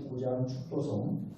19장 축도성.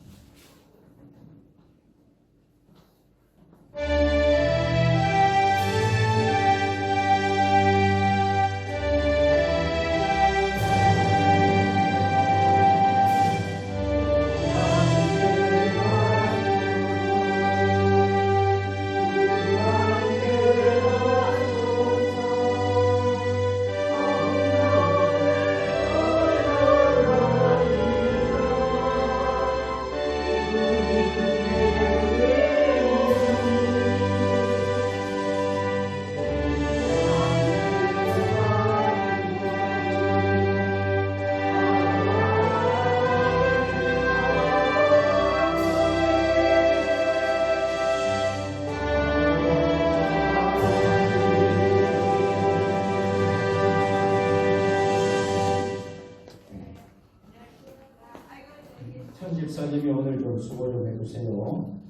집사님이 오늘 좀 수고 좀 해주세요.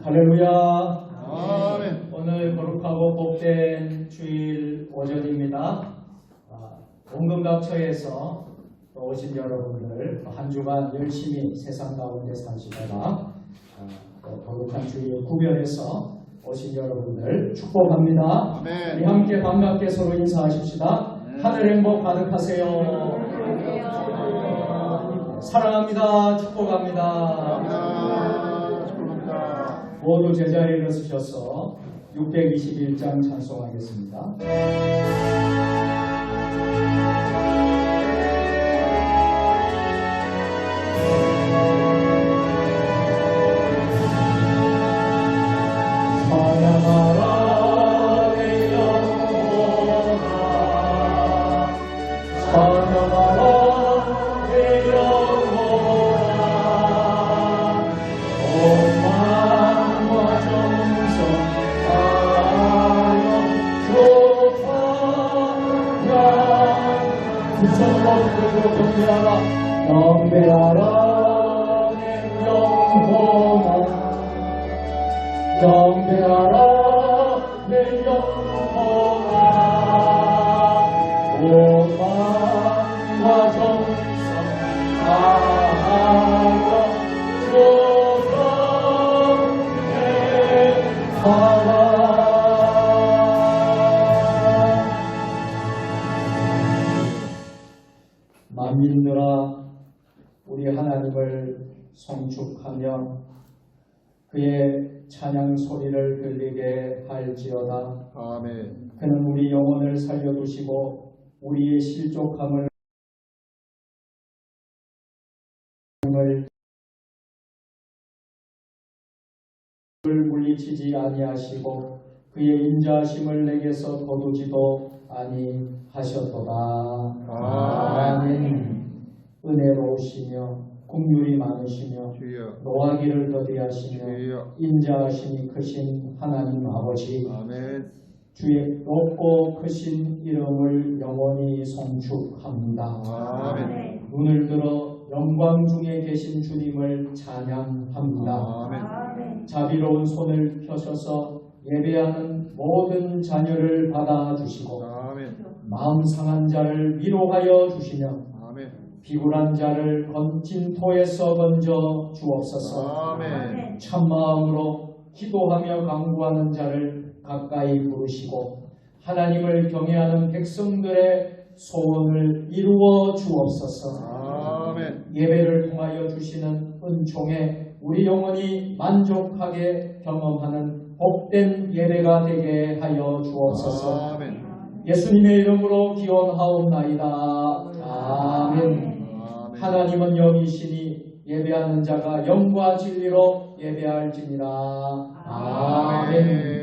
할렐루야. 아멘. 오늘 거룩하고 복된 주일 오전입니다. 온금각처에서 오신 여러분들 한 주간 열심히 세상 가운데 사시다가 거룩한 주일 구별해서 오신 여러분들 축복합니다. 아멘. 우리 함께 반갑게 서로 인사하십시다. 하늘 행복 가득하세요. 사랑합니다. 축복합니다. 감사합니다. 축복합니다. 모두 제자리에 서셔서 621장 찬송하겠습니다. 영배하라 내 영혼아 오만과 정성 다하여 조정해하라. 만민들아 우리 하나님을 송축하며 그의 찬양 소리를 들리게 할지어다. 아멘. 그는 우리 영혼을 살려두시고 우리의 실족함을 물리치지 아니하시고 그의 인자하심을 내게서 거두지도 아니하셨도다. 아멘. 은혜로우시며 긍휼이 많으시며 주여. 노하기를 더디하시며 주여. 인자하심이 크신 하나님 아버지, 아멘. 주의 높고 크신 이름을 영원히 송축합니다. 아멘. 눈을 들어 영광 중에 계신 주님을 찬양합니다. 아멘. 자비로운 손을 펴셔서 예배하는 모든 자녀를 받아주시고 아멘. 마음 상한 자를 위로하여 주시며 아멘. 비굴한 자를 진토에서 건져 주옵소서. 아멘. 참마음으로 기도하며 간구하는 자를 가까이 부르시고 하나님을 경외하는 백성들의 소원을 이루어 주옵소서. 아멘. 예배를 통하여 주시는 은총에 우리 영혼이 만족하게 경험하는 복된 예배가 되게 하여 주옵소서. 아멘. 예수님의 이름으로 기원하옵나이다. 아멘. 하나님은 영이시니 예배하는 자가 영과 진리로 예배할지니라. 아멘.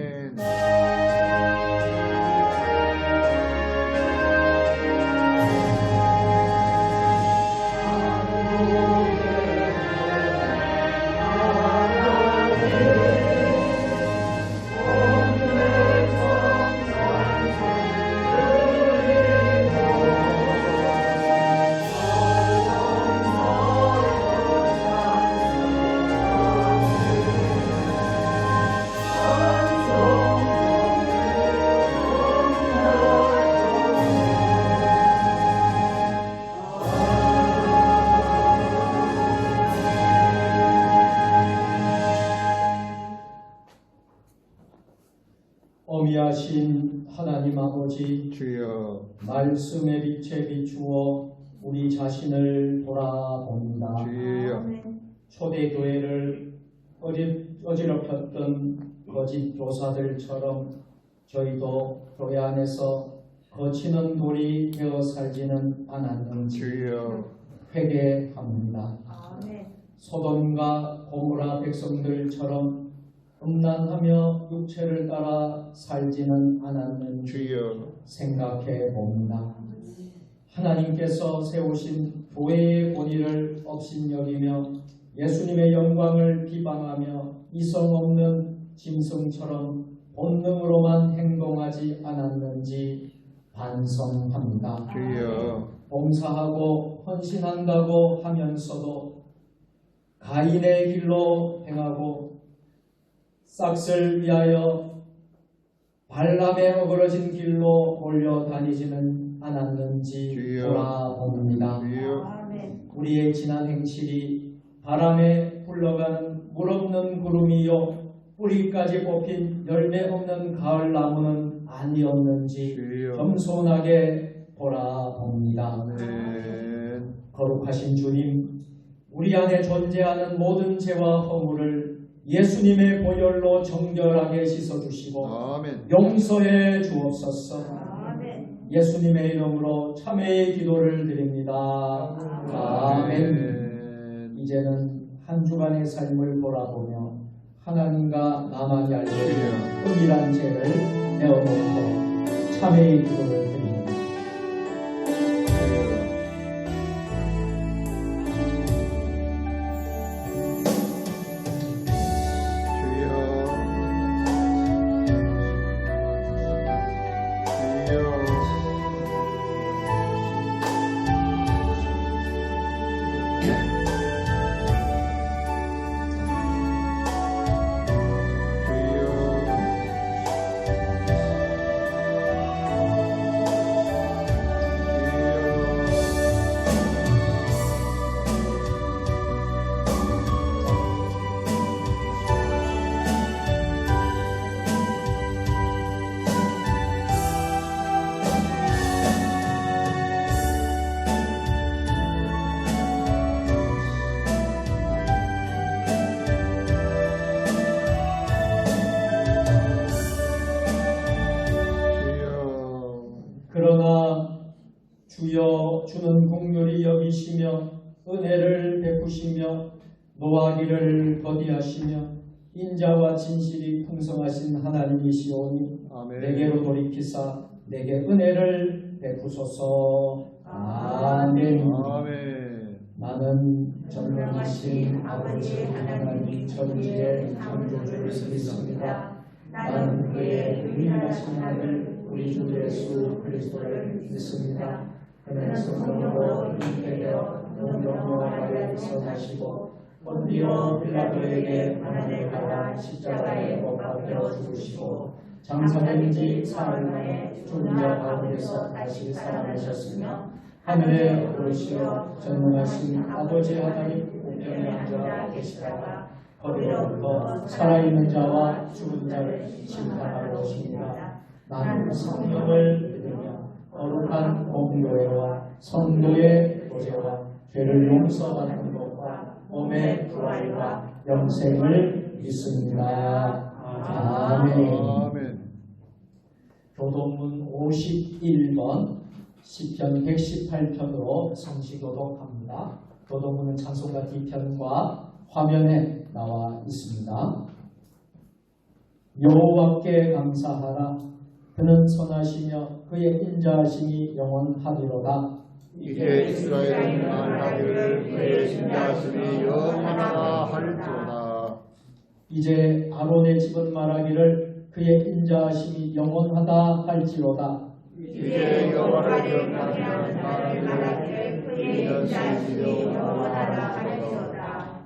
어미하신 하나님 아버지, 주여. 말씀의 빛에 비추어 우리 자신을 돌아봅니다. 주여. 초대교회를 어지럽혔던 거짓 교사들처럼 저희도 교회 안에서 거치는 돌이 되어 살지는 않았는지 주여. 회개합니다. 소돔과 고모라 백성들처럼 음란하며 육체를 따라 살지는 않았는지 주여. 생각해 봅니다. 하나님께서 세우신 교회의 권위를 업신여기며 예수님의 영광을 비방하며 이성 없는 짐승처럼 본능으로만 행동하지 않았는지 반성합니다. 주여. 봉사하고 헌신한다고 하면서도 가인의 길로 행하고 싹을 위하여 발람의 어그러진 길로 몰려다니지는 않았는지 주여. 돌아봅니다. 주여. 아멘. 우리의 지난 행실이 바람에 굴러가는 물없는 구름이요 뿌리까지 뽑힌 열매 없는 가을 나무는 아니었는지 주여. 겸손하게 돌아봅니다. 아멘. 거룩하신 주님, 우리 안에 존재하는 모든 죄와 허물을 예수님의 보혈로 정결하게 씻어주시고 아멘. 용서해 주옵소서. 아멘. 예수님의 이름으로 참회의 기도를 드립니다. 아멘. 이제는 한 주간의 삶을 돌아보며 하나님과 나만이 알고 있는 은밀한 죄를 내어놓고 참회의 기도를 드립니다. 그러나 주여 주는 긍휼히 여기시며 은혜를 베푸시며 노하기를 더디하시며 인자와 진실이 풍성하신 하나님이시오니 아멘. 내게로 돌이키사 내게 은혜를 베푸소서. 아멘. 아멘. 나는 전능하신 아버지 하나님 천지의 창조주를 믿습니다. 나는 그의 유일하신 아들 우리 주 예수 그리스도를 믿습니다. 그는 성령으로 잉태되어 농경으로 마리아에서 나시고 본디오 빌라도에게 고난을 받아 십자가에 못 박혀 죽으시고 장사된 지 사흘 만에 죽은 자 가운데서 다시 살아나셨으며 하늘에 오르시어 전능하신 아버지 하나님 우편에 앉아 계시다가 거기로부터 살아있는 자와 죽은 자를 심판하러 오십니다. 나는 성령을 믿으며 거룩한 공교회와 성도의 교제와 죄를 용서받는 것과 몸의 부활과 영생을 믿습니다. 아멘. 아멘. 교도문 51번 시편 118편으로 성시교독합니다. 교도문은 찬송가 뒤편과 화면에 나와 있습니다. 여호와께 감사하라. 그는 선하시며 그의 인자하심이 영원하리로다. 이제 이스라엘은 말하기를 그의 신자하심이 영원하다 할지로다. 이제 아론의 집은 말하기를 그의 인자하심이 영원하다 할지로다. 이제 여호와를 기억하면 말하기를 그의 인자하심이 영원하다 할지로다.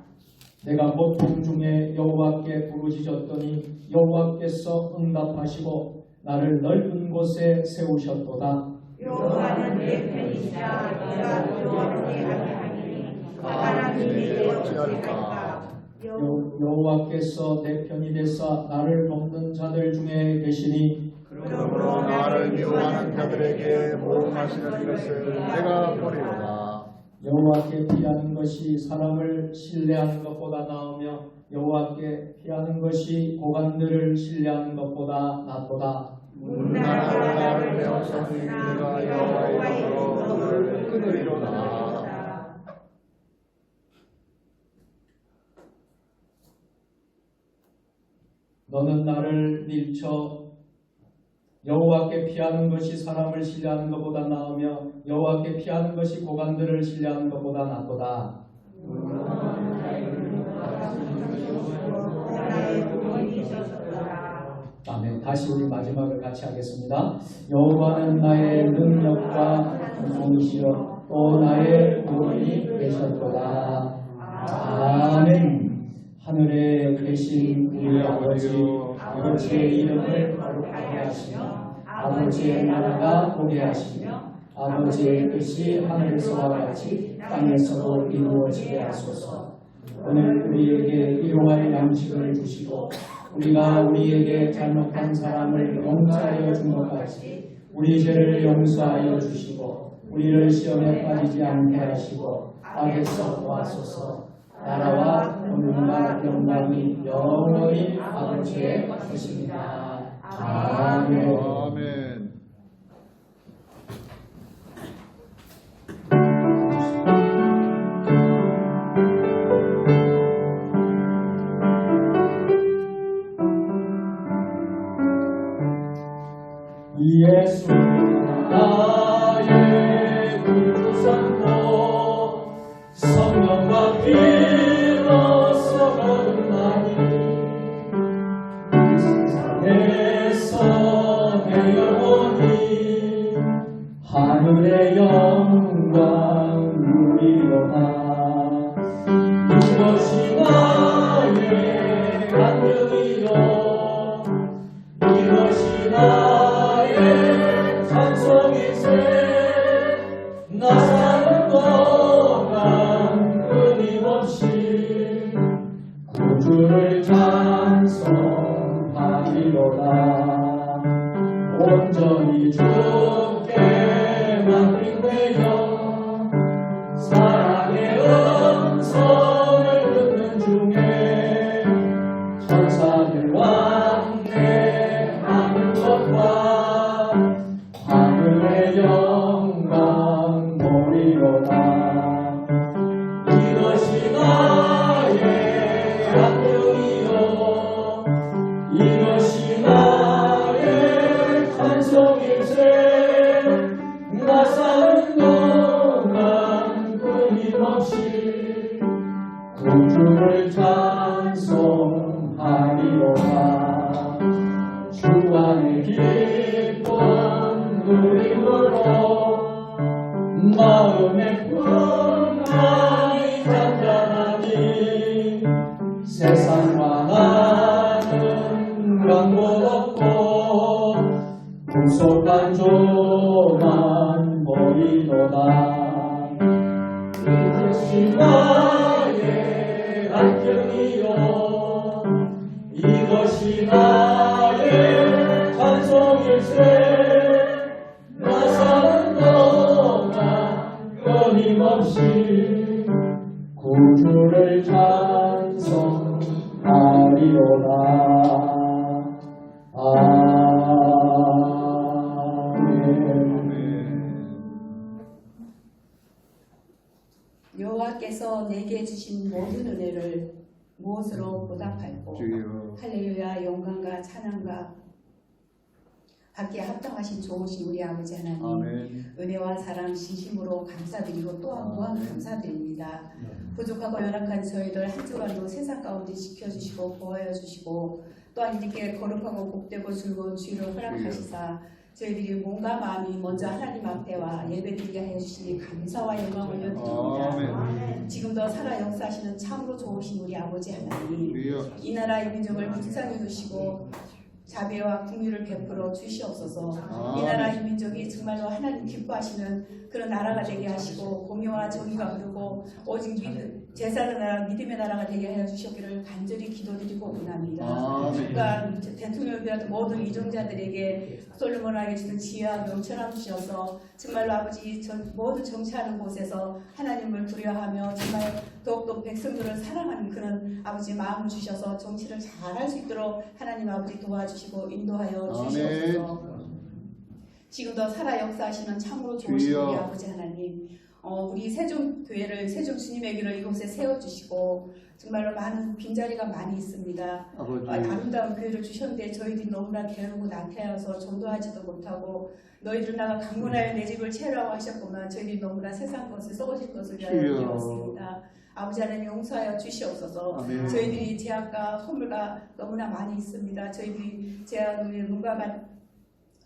내가 고통 중에 여호와께 부르짖었더니 여호와께서 응답하시고 나를 넓은 곳에 세우셨도다. 여호와는 내 편이시라. 내가 두려워하게 하리니 사람이 내게 어찌할까. 여호와께서 내 편이 되사 나를 돕는 자들 중에 계시니 그러므로 나를 미워하는 자들에게 모험하시는 것을 내가 보리로다. 여호와께 피하는 것이 사람을 신뢰하는 것보다 나으며 여호와께 피하는 것이 고관들을 신뢰하는 것보다 낫도다. 문나라로 나를 메웠으니 내가 여호와의 이름으로 그를 끊으리로다. 너는 나를 밀쳐 여호와께 피하는 것이 사람을 신뢰하는 것보다 나으며 여호와께 피하는 것이 고관들을 신뢰하는 것보다 낫도다. 아멘. 다시 우리 마지막을 같이 하겠습니다. 여호와는 나의 능력과 공이시여 또 나의 구원이 되셨도다. 아멘. 하늘에 계신 우리 아버지 아버지, 아버지의 이름을 거룩하게 하시며 아버지의 나라가 오게 하시며 아버지의 뜻이 하늘에서와 같이 땅에서도 이루어지게 하소서. 오늘 우리에게 일용할 양식을 주시고 우리가 우리에게 잘못한 사람을 용서하여 준 것 같이 우리 죄를 용서하여 주시고 우리를 시험에 빠지지 않게 하시고 악에서 구하소서. 나라와 권능과 영광이 영원히 아버지의 것입니다. 아멘. 아멘. 예수 나의 구주삼고 성령과 피로서 거듭나니 이 세상에서 내 영혼이 하늘의 영광 누리로다. 이것이 나의 간증이요 이것이 나의 찬송이세. 나 사는 동안 끊임없이 구주를 찬송하리로다. 온전히 주께 맡기되어 사랑의 음성을 듣는 중에 천사들과 함께 하는 것과 하늘의 영광 보리로다. 이것이 나의 간증이요 이것이 나의 찬송일세. 나 사는 동안 끊임없이 구주를 찬송하리로다. 주 안에 기쁨 누림으로 마음의 풍랑이 잔잔하니 세상과 나는 강못 없고 구속한 조만 보이도다. 이것이 나의 안경이요 이것이 나의 찬송일세. 나 사는 동안 끊임없이 구주를 찬송하리로다. 여호와께서 내게 주신 모든 은혜를 무엇으로 보답할꼬. 주여. 할렐루야. 영광과 찬양과 받기에 합당하신 좋으신 우리 아버지 하나님, 아멘. 은혜와 사랑 진심으로 감사드리고 또한 무한 감사드립니다. 부족하고 연약한 저희들 한 주간도 세상 가운데 지켜주시고 보호하여 주시고 또한 이렇게 거룩하고 복되고 즐거운 주일을 허락하시사 저희들이 몸과 마음이 먼저 하나님 앞에와 예배드리게 하여 주시니 감사와 영광을 올려드립니다. 아멘. 지금도 살아 역사하시는 참으로 좋으신 우리 아버지 하나님, 주여. 이 나라의 민족을 불쌍히 두시고 자비와 긍휼을 베풀어 주시옵소서. 이 나라 이 민족이 정말로 하나님 기뻐하시는 그런 나라가 되게 하시고 공의와 정의가 흐르고 오직 제사의 나라 믿음의 나라가 되게 하여 주시기를 간절히 기도드리고 원합니다. 그러니까 대통령을 비롯한 모든 이종자들에게 솔로몬에게 주는 지혜와 명철함 주셔서 정말로 아버지 모든 정치하는 곳에서 하나님을 두려워하며 정말 더욱더 백성들을 사랑하는 그런 아버지 마음을 주셔서 정치를 잘할 수 있도록 하나님 아버지 도와주시고 인도하여 주시옵소서. 지금도 살아 역사하시는 참으로 좋으신 우리 아버지 하나님, 우리 세종교회를 세종 주님의 길을 이곳에 세워주시고 정말로 많은 빈자리가 많이 있습니다. 아름다운 교회를 주셨는데 저희들이 너무나 게으르고 나태하여서 전도하지도 못하고 너희들 나가 강문하여 내 집을 채우라고 하셨구나. 저희들이 너무나 세상 것을 썩어질 것을 위하여 되었습니다. 아버지 하나님 용서하여 주시옵소서. 아멘. 저희들이 죄악과 허물가 너무나 많이 있습니다. 저희들이 죄악 눈과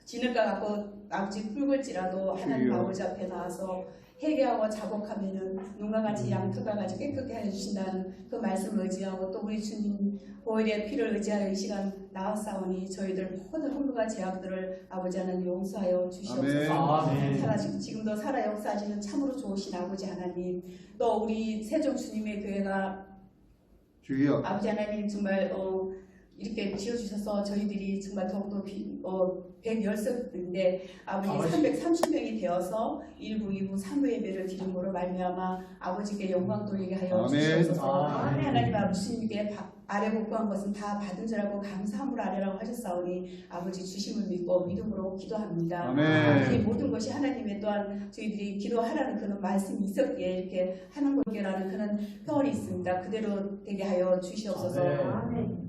진을까 갖고 아버지 붉을지라도 하나님 아버지 앞에 나와서 회개하고 자복하면은 눈과 강과 같이 양털과 같이 깨끗게 해주신다는 그 말씀을 의지하고 또 우리 주님 보혈의 피를 의지하여 이 시간 나왔사오니 저희들 모든 허물과 죄악들을 아버지 하나님 용서하여 주시옵소서. 아멘. 지금도 살아 역사하시는 참으로 좋으신 아버지 하나님, 또 우리 세종 주님의 교회가 주여. 아버지 하나님 정말 이렇게 지어주셔서 저희들이 정말 더욱더 110석인데 아버지 330명이 되어서 1부, 2부, 3부 예배를 드림으로 말미암아 아버지께 영광 돌리게 하여 아멘. 주시옵소서. 아멘. 하나님 아버지 주님께 아래 복구한 것은 다 받은 줄 알고 감사함으로 아래라고 하셨사오니 아버지 주심을 믿고 믿음으로 기도합니다. 아멘. 이 모든 것이 하나님의 또한 저희들이 기도하라는 그런 말씀이 있었기에 이렇게 하는 것이라는 그런 표현이 있습니다. 그대로 되게 하여 주시옵소서. 아멘.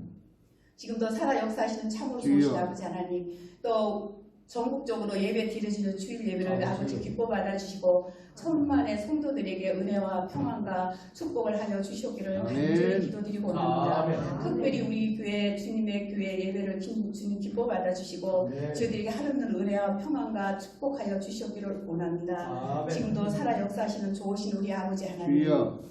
지금도 살아 역사하시는 참으로 주여. 좋으신 아버지 하나님, 또 전국적으로 예배 드려지는 주일 예배를 아버지 기뻐 받아주시고 천만의 성도들에게 은혜와 평안과 축복을 하여 주시옵기를 간절히 기도드리고 원합니다. 아멘. 특별히 우리 교회 주님의 교회 예배를 주님 기뻐 받아주시고 네. 저희들에게 하루는 은혜와 평안과 축복하여 주시옵기를 원합니다. 아멘. 지금도 살아 역사하시는 좋으신 우리 아버지 하나님, 주여.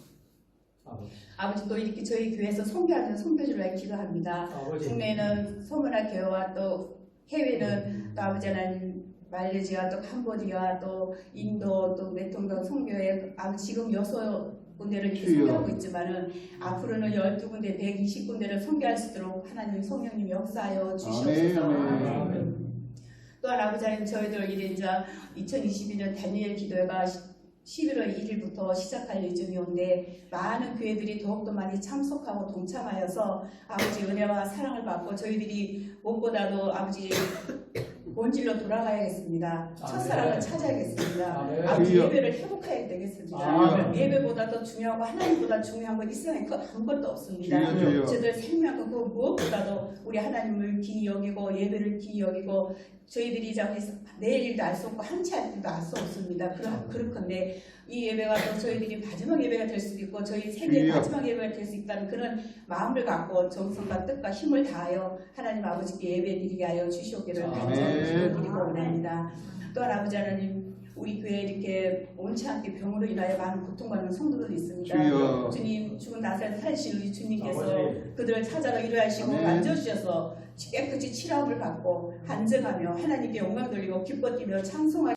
아버지 또 이렇게 저희 교회에서 선교하는 선교주를 위해 기도합니다. 아버지. 국내는 소문화 교회와 또 해외는 또 아버지 하나님 말레이시아 또 캄보디아 또 인도 또 메통강 선교회 지금 6군데를 이렇게 주여. 선교하고 있지만은 앞으로는 12군데 120군데를 선교할 수 있도록 하나님 성령님 역사하여 주시옵소서. 아멘. 또한 아버지 하나님 저희들 이제 2022년 다니엘 기도회가 11월 1일부터 시작할 예정이온데 많은 교회들이 더욱더 많이 참석하고 동참하여서 아버지 은혜와 사랑을 받고 저희들이 무엇보다도 아버지 본질로 돌아가야겠습니다. 첫사랑을 찾아야겠습니다. 아멘. 아버지 주여. 예배를 회복해야 되겠습니다. 아멘. 예배보다 더 중요하고 하나님보다 중요한 건 이 세상에 그 아무것도 없습니다. 주여, 주여. 저희들 생명과 그 무엇보다도 우리 하나님을 귀히 여기고 예배를 귀히 여기고 저희들이 내일 일도 알 수 없고 한치 앞일도 알 수 없습니다. 그렇건데 이 예배가 또 저희들이 마지막 예배가 될 수도 있고 저희 세계의 주여. 마지막 예배가 될 수 있다는 그런 마음을 갖고 정성과 뜻과 힘을 다하여 하나님 아버지께 예배 드리게 하여 주시옵기를 간절히 아멘. 기도드리고 원합니다. 또한 아버지 하나님 우리 교회에 이렇게 온치 않게 병으로 인하여 많은 고통받는 성도들이 있습니다. 주여. 주님 죽은 나사렛 살리신 우리 주님께서 아버지. 그들을 찾아가 위로하시고 아멘. 만져주셔서 깨끗이 치료함을 받고 간증하며 하나님께 영광 돌리고 기뻐 뛰며 찬송하며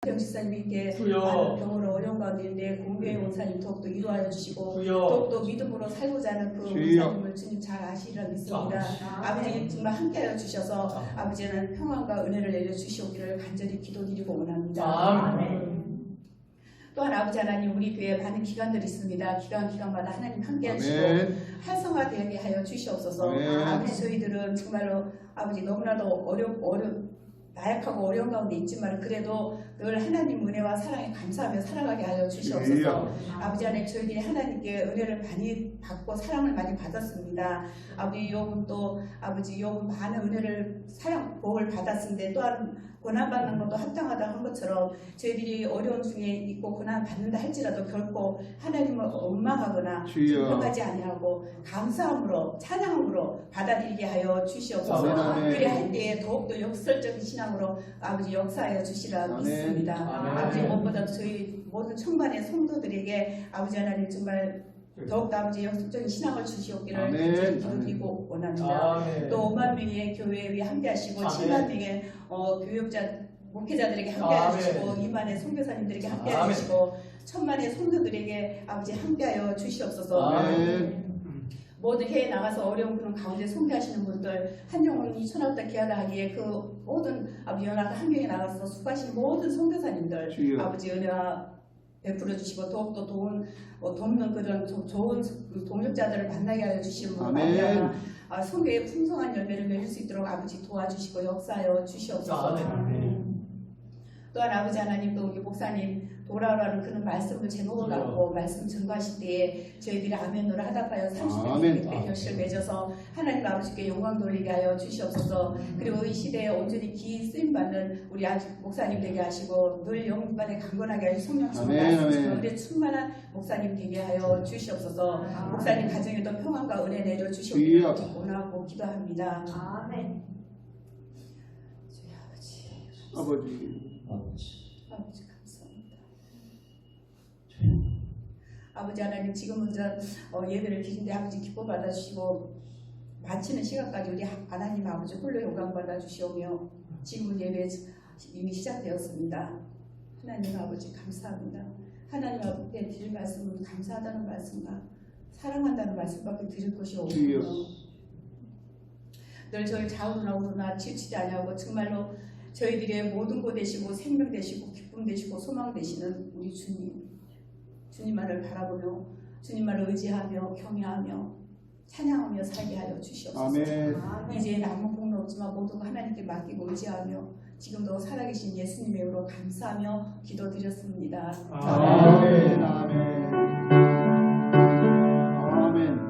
병식사님이 이렇게 주여. 많은 병으로 어려운 가운데 있는데 공교의 원사님 더욱더 위로하여 주시고 주여. 더욱더 믿음으로 살고자 하는 그 주여. 원사님을 주님 잘 아시리라 믿습니다. 아버지 정말 함께하여 주셔서 아버지는 평안과 은혜를 내려주시오기를 간절히 기도드리고 원합니다. 아멘. 또한 아버지 하나님 우리 교회에 많은 기관들이 있습니다. 기관마다 하나님 함께 하시고 아멘. 활성화되게 하여 주시옵소서. 아멘. 아버지 저희들은 정말로 아버지 너무나도 나약하고 어려운 가운데 있지만 그래도 늘 하나님 은혜와 사랑에 감사하며 살아가게 하여 주시옵소서. 주여. 아버지 하나님 저희들이 하나님께 은혜를 많이 받고 사랑을 많이 받았습니다. 아버지 요분 많은 은혜를 복을 받았는데 또한 고난받는 것도 합당하다 한 것처럼 저희들이 어려운 중에 있고 고난받는다 할지라도 결코 하나님을 원망하거나 주여. 불평하지 아니하고 감사함으로 찬양함으로 받아들이게 하여 주시옵소서. 아멘, 아멘. 그리 할 때에 더욱더 역설적인 신앙으로 아버지 역사하여 주시라 아멘. 믿습니다. 아멘. 아버지 무엇보다도 저희 모든 천만의 성도들에게 아버지 하나님 정말 더욱더 아버지 역설적인 신앙을 주시옵기를 아멘. 간절히 기도드리고 원합니다. 아멘. 또 5만 명의 교회에 함께 하시고 아멘. 7만 명의 목회자들에게 함께 아멘. 하시고 2만의 선교사님들에게 함께 아멘. 하시고 천만의 성도들에게 아버지 함께하여 주시옵소서. 아멘. 모든 해에 나가서 어려운 그런 가운데 선교하시는 분들 한 영혼이 천하보다 귀하다 하기에 그 모든 아버지 연합 한 명에 나가서 수고하시는 모든 선교사님들 주여. 아버지 은혜와 베풀어 주시고 더욱더 돕는 그런 좋은 동력자들을 만나게 하여 주시고 아멘. 성교의 풍성한 열매를 맺을 수 있도록 아버지 도와주시고 역사하여 주시옵소서. 아멘. 또한 아버지 하나님 또 우리 목사님 돌아오라는 그런 말씀을 제목을 주여. 갖고 말씀 전가하실 때에 저희들이 아멘으로 하답하여 아멘. 30대 결실 맺어서 하나님 아버지께 영광 돌리게 하여 주시옵소서. 그리고 이 시대에 온전히 기 쓰임받는 우리 목사님 되게 하시고 늘 영반에 강건하게 하시고 성령 아멘, 아멘. 충만한 은혜 충만한 목사님 되게 하여 주시옵소서. 목사님 가정에도 평안과 은혜 내려 주시옵기를 주여. 원하고 기도합니다. 아멘. 주여 아버지 아버지. 아버지 감사합니다. 아버지 하나님 지금은 예배를 드린데 아버지 기뻐 받아주시고 마치는 시간까지 우리 하나님 아버지 홀로 영광 받아주시오며 지금은 예배 이미 시작되었습니다. 하나님 아버지 감사합니다. 하나님 앞에 드릴 말씀은 감사하다는 말씀과 사랑한다는 말씀밖에 드릴 것이 없군요. 늘 저희 좌우로나 우로나 지치지 아니하고 정말로 저희들의 모든 것 되시고 생명 되시고 기쁨 되시고 소망 되시는 우리 주님만을 바라보며 주님만을 의지하며 경외하며 찬양하며 살게 하여 주시옵소서. 아멘. 이제 남은 공로 없지만 모든 거 하나님께 맡기고 의지하며 지금도 살아계신 예수님의 이름으로 감사하며 기도드렸습니다. 아멘. 아멘. 아멘.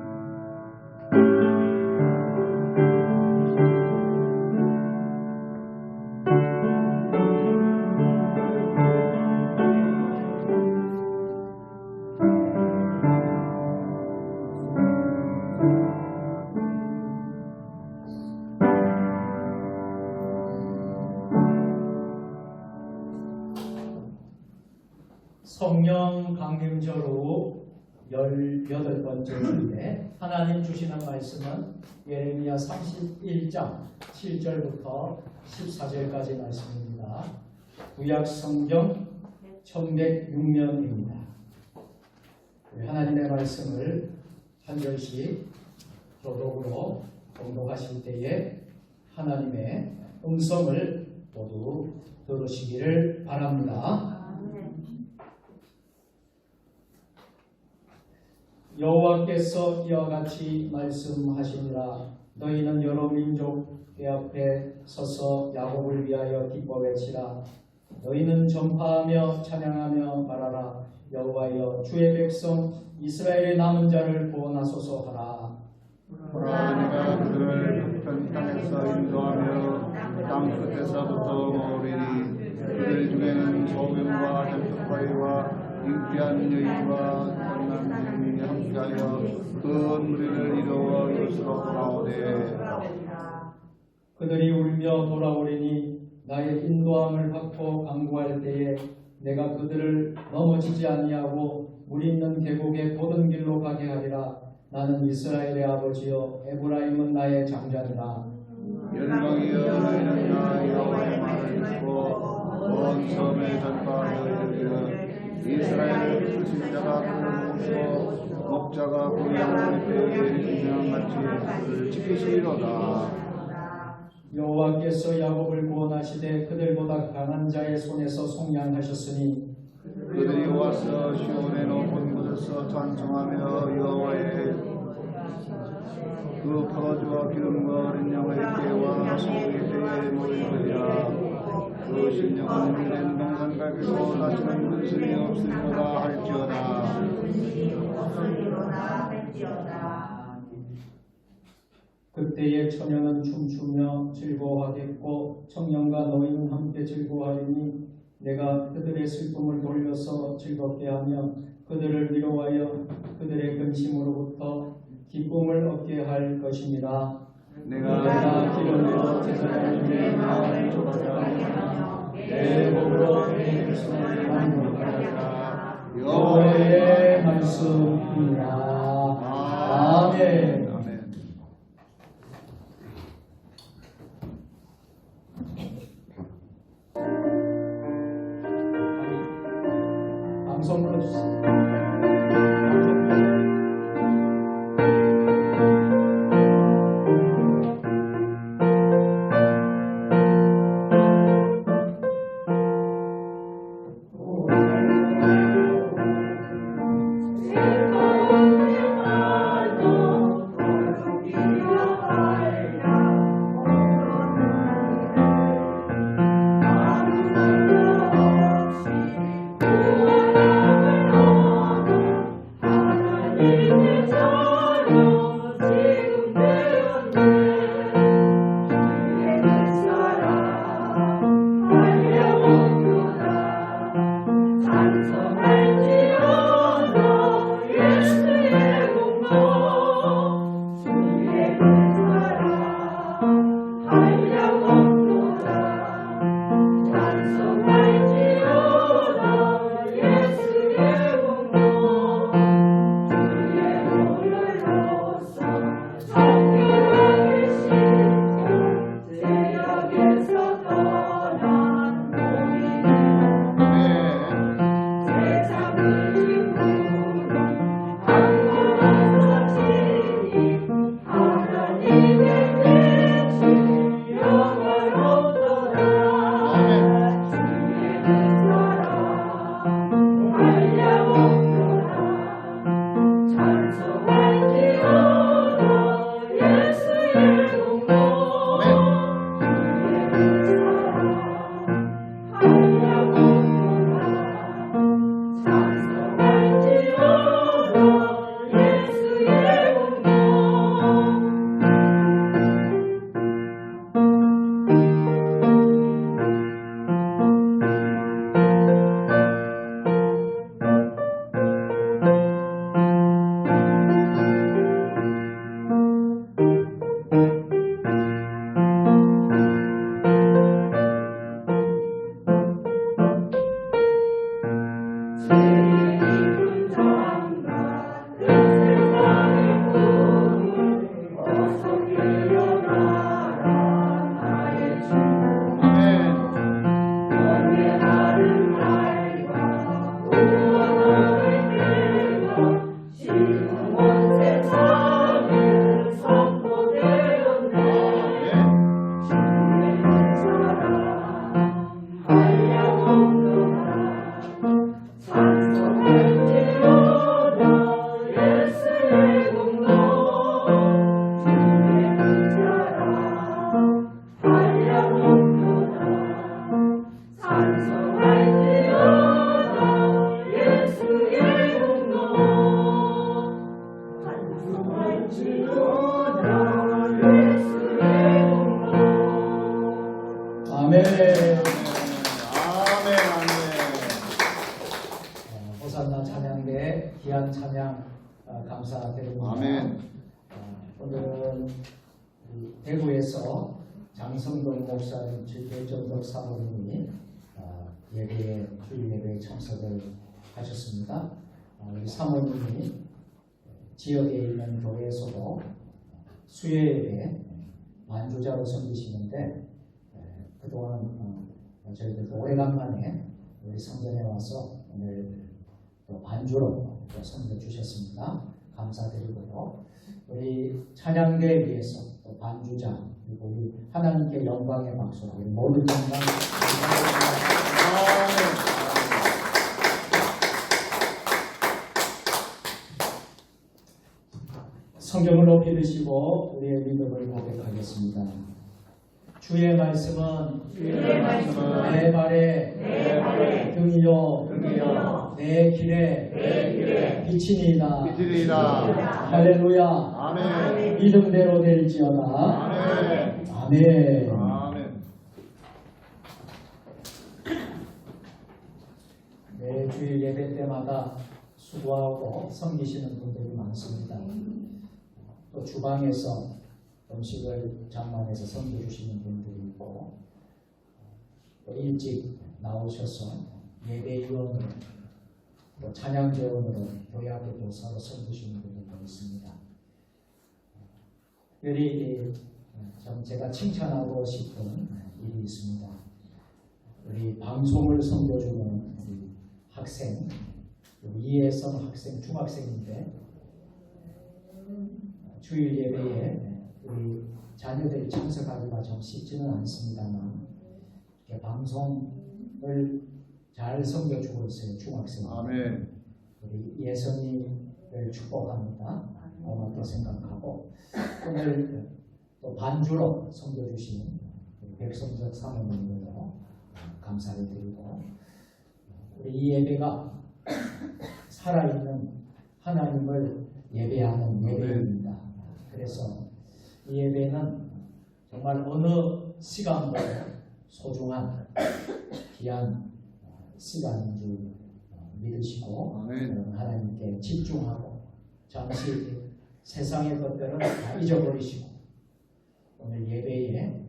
성령 강림절 후 18번째 주일에 하나님 주시는 말씀은 예레미야 31장 7절부터 14절까지 말씀입니다. 구약 성경 1106면입니다. 하나님의 말씀을 한 절씩 교독으로 봉독하실 때에 하나님의 음성을 모두 들으시기를 바랍니다. 여호와께서 이와 같이 말씀하시니라. 너희는 여러 민족 그 앞에 서서 야곱을 위하여 기뻐 외치라. 너희는 전파하며 찬양하며 말하라. 여호와여 주의 백성 이스라엘의 남은 자를 구원하소서 하라. 보라 내가 그들을 큰 땅에서 인도하며 땅 끝에서부터 모으리니 그들 중에는 소경과 헬프파이와 인기한 여인과 선한 여인이 함께하여 그 무리를 이루어 이웃으로 돌아오되 그들이 울며 돌아오리니 나의 인도함을 받고 강구할 때에 내가 그들을 넘어지지 아니하고 물 있는 계곡의 고든 길로 가게 하리라. 나는 이스라엘의 아버지요 에브라임은 나의 장자니라. 열방이여 너희는 나 여호와의 말을 듣고 온 섬에 전파하여 이르기를 이스라엘을 쓰신 자가 그를 보시고 목자가 그의 때에 인양같이 그를 지키시리로다. 여호와께서 야곱을 구원하시되 그들보다 강한 자의 손에서 속량하셨으니 그들이 와서 시온의 높은 곳에서 찬송하며 여호와의 그 포도주와 기름과 어린 양의 때와 소의 때에 모이리라. 그 신령한 은혜는 동산각에서 다시는 근심이 없으리로다 할지어다. 그때에 처녀는 춤추며 즐거워하겠고 청년과 노인은 함께 즐거워하리니 내가 그들의 슬픔을 돌려서 즐겁게 하며 그들을 위로하여 그들의 근심으로부터 기쁨을 얻게 할 것이니라. 내가 기름으로 제사장님의 마음을 촉촉하게 하며 내 복으로 내 백성을 만족하리라. 여호와의 말씀이니라. 아멘. 아멘. 방송 불러주세요. 아멘. 아멘. 호산나 찬양대 귀한 찬양 감사드립니다. 아멘. 오늘은 대구에서 장성동 목사님, 최정덕 사모님이 예배에 주일 예배에 참석을 하셨습니다. 우리 사모님이 지역에 있는 교회에서도 수요 예배 반주자로 섬기시는데 그동안 저희들도 오래간만에 우리 성전에 와서 오늘 또 반주로 또 섬겨주셨습니다. 감사드리고요. 우리 찬양대에 위해서 또 반주자 그리고 우리 하나님께 영광의 박수로 우리 모든 영광 성경을 높이 드시고 우리의 믿음을 고백하겠습니다. 주의 말씀은 내 발에 등이요 내 길에 빛이니이다. 할렐루야. 아멘. 믿음대로 될지어다. 아멘. 아멘. 아멘. 매 주일 예배 때마다 수고하고 섬기시는 분들이 많습니다. 또 주방에서 음식을 장만해서 섬겨주시는 분들이 있고 또 일찍 나오셔서 예배위원으로 또 찬양제원으로 교회 앞에 도사로 섬기시는 분들도 있습니다. 특별히 참 제가 칭찬하고 싶은 일이 있습니다. 우리 방송을 섬겨주는 우리 학생, 이혜성 학생, 중학생인데 주일 예배에 우리 자녀들이 참석하기가 좀 쉽지는 않습니다만 방송을 잘 섬겨주고 있어요. 중학생. 아멘. 우리 예선이를 축복합니다. 고맙게 생각하고 오늘 또 반주로 섬겨주신 백성석 사모님으로 감사를 드리고 우리 이 예배가 살아있는 하나님을 예배하는 예배입니다. 그래서 이 예배는 정말 어느 시간도 소중한 귀한 시간인 줄 믿으시고 아멘. 하나님께 집중하고 잠시 세상의 것들은 다 잊어버리시고 오늘 예배에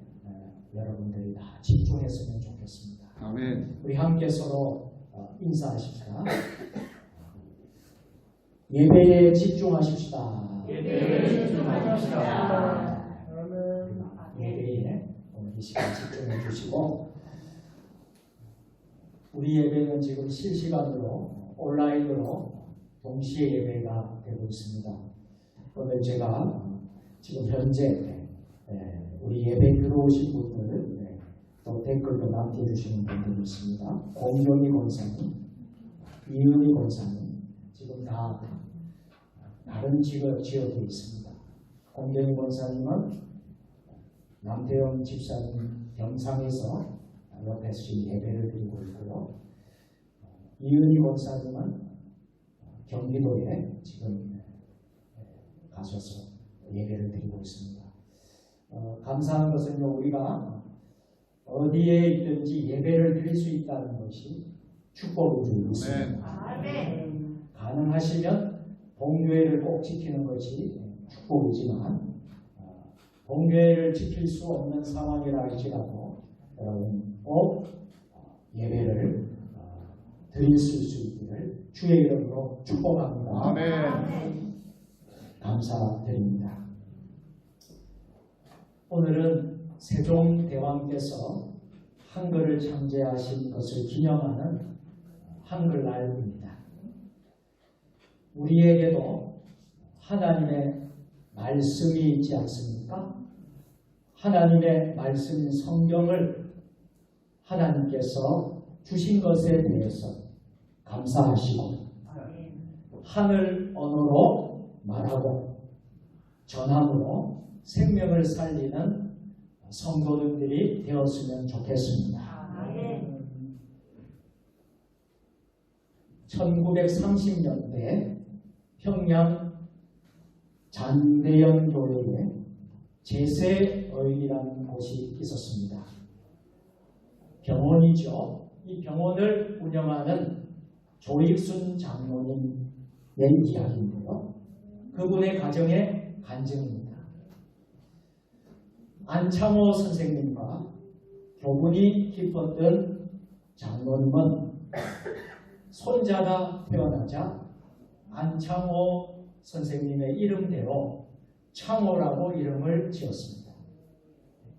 여러분들이 다 집중했으면 좋겠습니다. 아멘. 우리 함께 서로 인사하십시다. 예배에 집중하십시다. 예배에 집중하십시다. 예배에 오늘 이 시간 집중해 주시고 우리 예배는 지금 실시간으로 온라인으로 동시에 예배가 되고 있습니다. 오늘 제가 지금 현재 우리 예배 들어오신 분들 또 댓글도 남겨주시는 분들이 있습니다. 공경희 권사님, 이은희 권사님 지금 다 다른 지역에 있습니다. 공경희 권사님은 남태영 집사님 병상에서 옆에서 지금 예배를 드리고 있고요. 이은희 권사님은 경기도에 지금 가셔서 예배를 드리고 있습니다. 감사한 것은 우리가 어디에 있든지 예배를 드릴 수 있다는 것이 축복인 줄 믿습니다. 가능하시면 봉교회를 꼭 지키는 것이 축복이지만 봉교회를 지킬 수 없는 상황이라 할지라도 여러분 꼭 예배를 드릴 수 있기를 주의 이름으로 축복합니다. 아멘. 감사드립니다. 오늘은 세종대왕께서 한글을 창제하신 것을 기념하는 한글날입니다. 우리에게도 하나님의 말씀이 있지 않습니까? 하나님의 말씀인 성경을 하나님께서 주신 것에 대해서 감사하시고 하늘 언어로 말하고 전함으로 생명을 살리는 성도들이 되었으면 좋겠습니다. 1930년대 평양 잔대영 교회에 제세의이라는 곳이 있었습니다. 병원이죠. 이 병원을 운영하는 조익순 장로님의 이야기인데요. 그분의 가정의 간증입니다. 안창호 선생님과 교분이 깊었던 장로님은 손자가 태어나자 안창호 선생님의 이름대로 창호라고 이름을 지었습니다.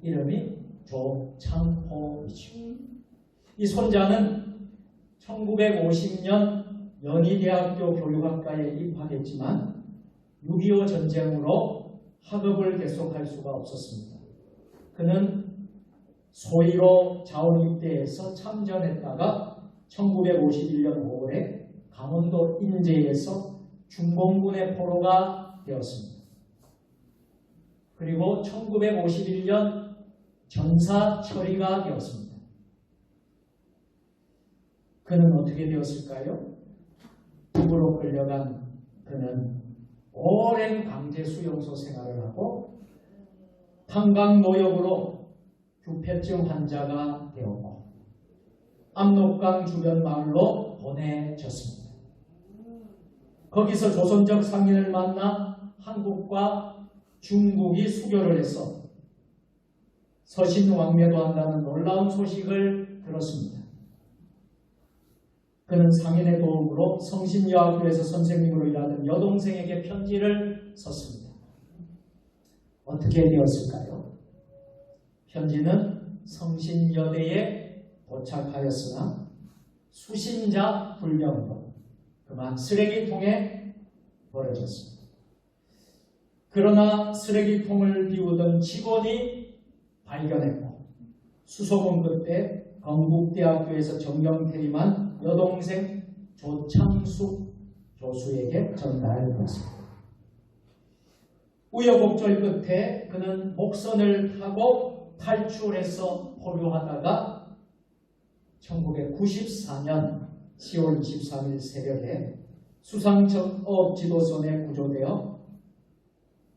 이름이 조창호이죠. 이 손자는 1950년 연희대학교 교육학과에 입학했지만 6.25 전쟁으로 학업을 계속할 수가 없었습니다. 그는 소위로 자원입대에서 참전했다가 1951년 5월에 강원도 인제에서 중공군의 포로가 되었습니다. 그리고 1951년 전사 처리가 되었습니다. 그는 어떻게 되었을까요? 북으로 끌려간 그는 오랜 강제 수용소 생활을 하고 탄광노역으로 규폐증 환자가 되었고 압록강 주변 마을로 보내졌습니다. 거기서 조선족 상인을 만나 한국과 중국이 수교를 해서 서신왕래도 한다는 놀라운 소식을 들었습니다. 그는 상인의 도움으로 성신여학교에서 선생님으로 일하는 여동생에게 편지를 썼습니다. 어떻게 되었을까요? 편지는 성신여대에 도착하였으나 수신자 불명으로 그만 쓰레기통에 버려졌습니다. 그러나 쓰레기통을 비우던 직원이 발견했고 수소문 끝에 건국대학교에서 전경퇴임한 여동생 조창숙 교수에게 전달되었습니다. 우여곡절 끝에 그는 목선을 타고 탈출해서 포교하다가 1994년 10월 23일 새벽에 수상청업 지도선에 구조되어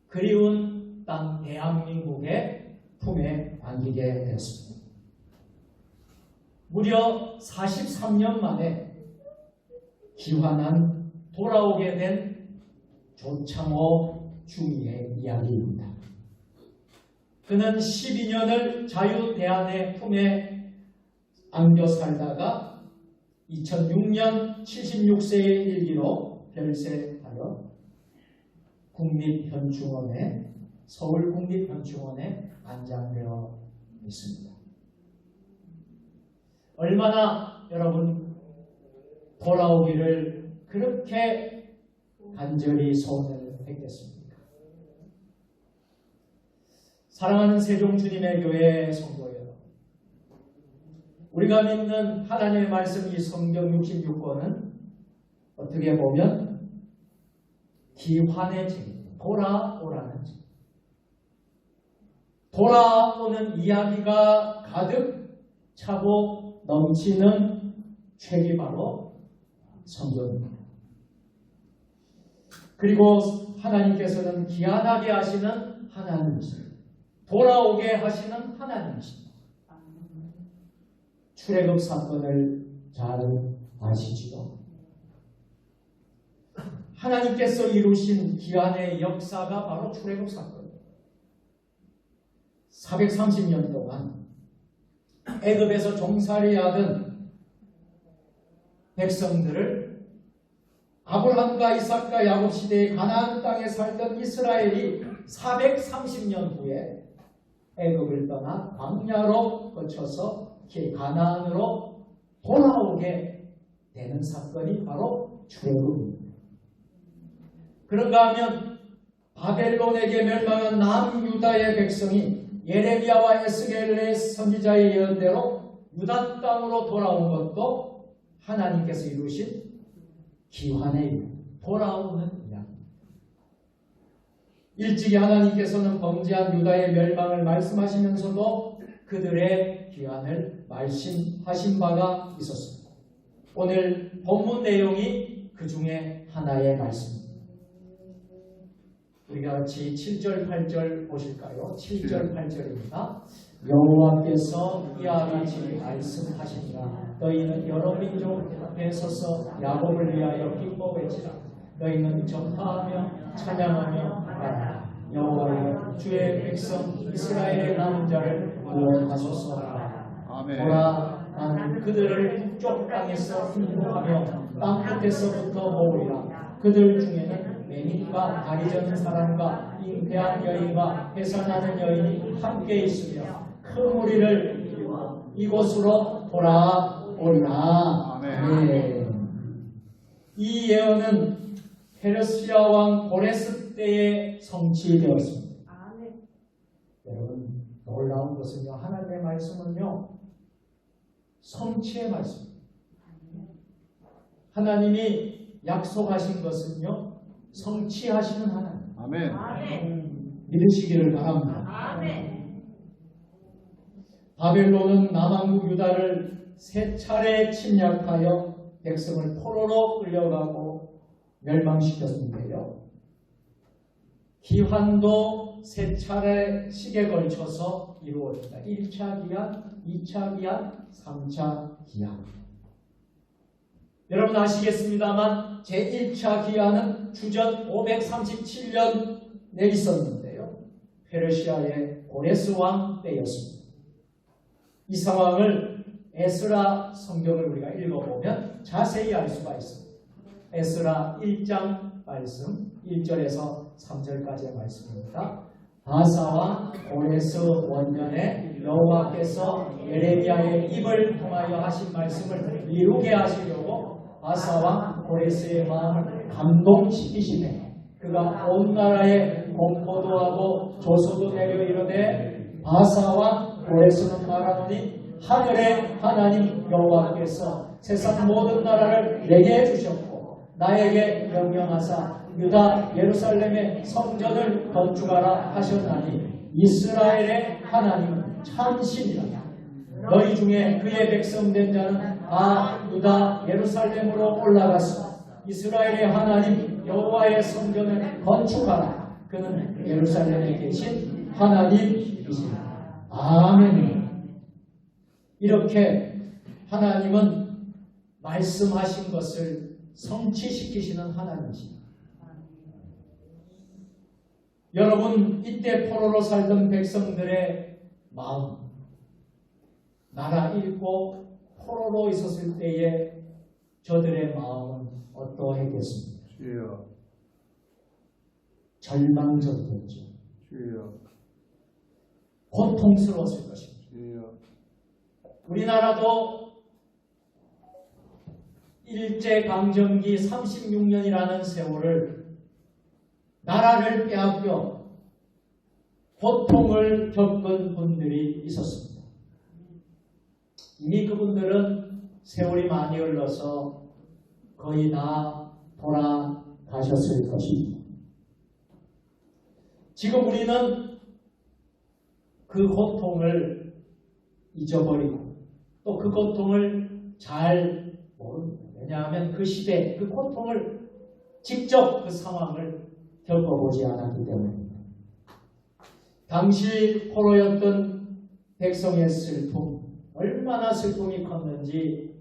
그리운 땅 대한민국의 품에 안기게 되었습니다. 무려 43년 만에 기환한 돌아오게 된 조창호 중위의 이야기입니다. 그는 12년을 자유대한의 품에 안겨 살다가 2006년 76세의 일기로 별세하여 국립현충원에 서울국립현충원에 안장되어 있습니다. 얼마나 여러분 돌아오기를 그렇게 간절히 소원을 했겠습니까? 사랑하는 세종주님의 교회 성도 여러분, 우리가 믿는 하나님의 말씀 이 성경 66권은 어떻게 보면 기환의 책, 돌아오라는 책, 돌아오는 이야기가 가득 차고 넘치는 책이 바로 성경입니다. 그리고 하나님께서는 기한하게 하시는 하나님이십니다. 돌아오게 하시는 하나님이십니다. 출애굽 사건을 잘 아시지요? 하나님께서 이루신 기한의 역사가 바로 출애굽 사건입니다. 430년 동안 애굽에서 종살이하던 백성들을 아브라함과 이삭과 야곱 시대의 가나안 땅에 살던 이스라엘이 430년 후에 애굽을 떠나 광야로 거쳐서 가나안으로 돌아오게 되는 사건이 바로 출애굽입니다. 그런가 하면 바벨론에게 멸망한 남유다의 백성이 예레미야와 에스겔의 선지자의 예언대로 유다 땅으로 돌아온 것도 하나님께서 이루신 기환의 일, 돌아오는 이야기. 일찍이 하나님께서는 범죄한 유다의 멸망을 말씀하시면서도 그들의 귀환을 말씀하신 바가 있었습니다. 오늘 본문 내용이 그 중에 하나의 말씀입니다. 우리가 같이 7절, 8절 보실까요? 7절, 8절입니다. 여호와께서 이와 같이 말씀하시니라. 너희는 여러 민족 앞에 서서 야곱을 위하여 기뻐 외치라. 너희는 전파하며 찬양하며 말하라. 여호와여 주의 백성 이스라엘의 남은 자를 구원하소서. 아멘. 보라, 나는 그들을 북쪽 땅에서 인도하며 땅 끝에서부터 모으리라. 그들 중에는 매니까 다리 저는 사람과 잉태한 여인과 해산하는 여인이 함께 있으며 큰 무리를 이루어 이곳으로 돌아오리라. 아멘. 이 예언은 페르시아 왕 고레스 때에 성취되었습니다. 여러분, 놀라운 것은요, 하나님의 말씀은요 성취의 말씀입니다. 하나님이 약속하신 것은요 성취하시는 하나님. 아멘. 믿으시기를 바랍니다. 바벨론은 남왕국 유다를 세 차례 침략하여 백성을 포로로 끌려가고 멸망시켰는데요. 기환도 세 차례씩에 걸쳐서 이루어집니다. 1차 기한, 2차 기한, 3차 기한. 여러분 아시겠습니다만 제1차 기한은 주전 537년에 있었는데요. 페르시아의 고레스 왕 때였습니다. 이 상황을 에스라 성경을 우리가 읽어보면 자세히 알 수가 있습니다. 에스라 1장 말씀 1절에서 3절까지의 말씀입니다. 바사와 고레스 원년에 여호와께서 예레미야의 입을 통하여 하신 말씀을 이루게 하시려고 바사와 고레스의 마음을 감동시키시매 그가 온 나라에 공포도 하고 조소도 내려 이르되 바사와 고레스는 말하노니 하늘의 하나님 여호와께서 세상 모든 나라를 내게 주셨고 나에게 명령하사 유다 예루살렘의 성전을 건축하라 하셨나니 이스라엘의 하나님은 참신이라. 너희 중에 그의 백성된 자는 다 유다 예루살렘으로 올라가서 이스라엘의 하나님 여호와의 성전을 건축하라. 그는 예루살렘에 계신 하나님이시라. 아멘. 이렇게 하나님은 말씀하신 것을 성취시키시는 하나님이십니다. 여러분, 이때 포로로 살던 백성들의 마음, 나라 잃고 포로로 있었을 때의 저들의 마음은 어떠했겠습니까? 주여. 절망적이었죠. 주여. 고통스러웠을 것입니다. 주여. 우리나라도 일제강점기 36년이라는 세월을 나라를 빼앗겨 고통을 겪은 분들이 있었습니다. 이미 그분들은 세월이 많이 흘러서 거의 다 돌아가셨을 것입니다. 지금 우리는 그 고통을 잊어버리고 또 그 고통을 잘 모릅니다. 왜냐하면 그 시대, 그 고통을 직접 그 상황을 겪어보지 않았기 때문입니다. 당시 포로였던 백성의 슬픔, 얼마나 슬픔이 컸는지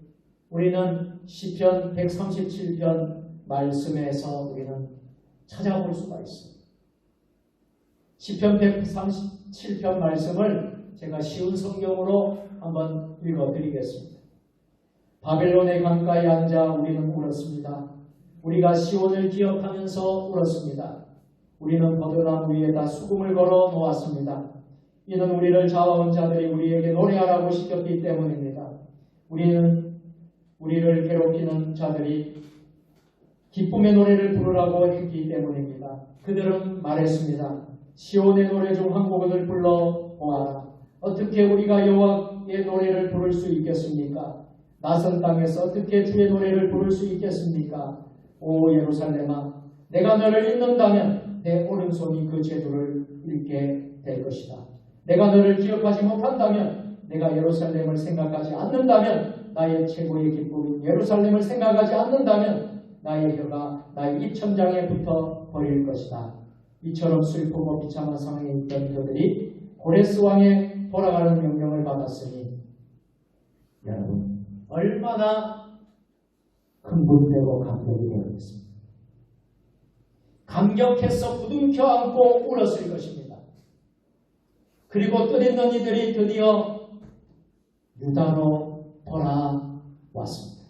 우리는 시편 137편 말씀에서 우리는 찾아볼 수가 있습니다. 시편 137편 말씀을 제가 쉬운 성경으로 한번 읽어드리겠습니다. 바벨론의 강가에 앉아 우리는 울었습니다. 우리가 시온을 기억하면서 울었습니다. 우리는 버드나무 위에다 수금을 걸어 놓았습니다. 이는 우리를 잡아온 자들이 우리에게 노래하라고 시켰기 때문입니다. 우리를 괴롭히는 자들이 기쁨의 노래를 부르라고 했기 때문입니다. 그들은 말했습니다. 시온의 노래 중 한 곡을 불러 보아라. 어떻게 우리가 여호와의 노래를 부를 수 있겠습니까? 낯선 땅에서 어떻게 주의 노래를 부를 수 있겠습니까? 오 예루살렘아, 내가 너를 잊는다면 내 오른손이 그 재주를 잃게 될 것이다. 내가 너를 기억하지 못한다면, 내가 예루살렘을 생각하지 않는다면, 나의 최고의 기쁨인 예루살렘을 생각하지 않는다면 나의 혀가 나의 입천장에 붙어 버릴 것이다. 이처럼 슬프고 비참한 상황에 있던 그들이 고레스 왕의 돌아가는 명령을 받았으니 여러분 얼마나 흥분되고 감격이 되었습니다. 감격해서 부둥켜 안고 울었을 것입니다. 그리고 뜻있는 이들이 드디어 유다로 돌아왔습니다.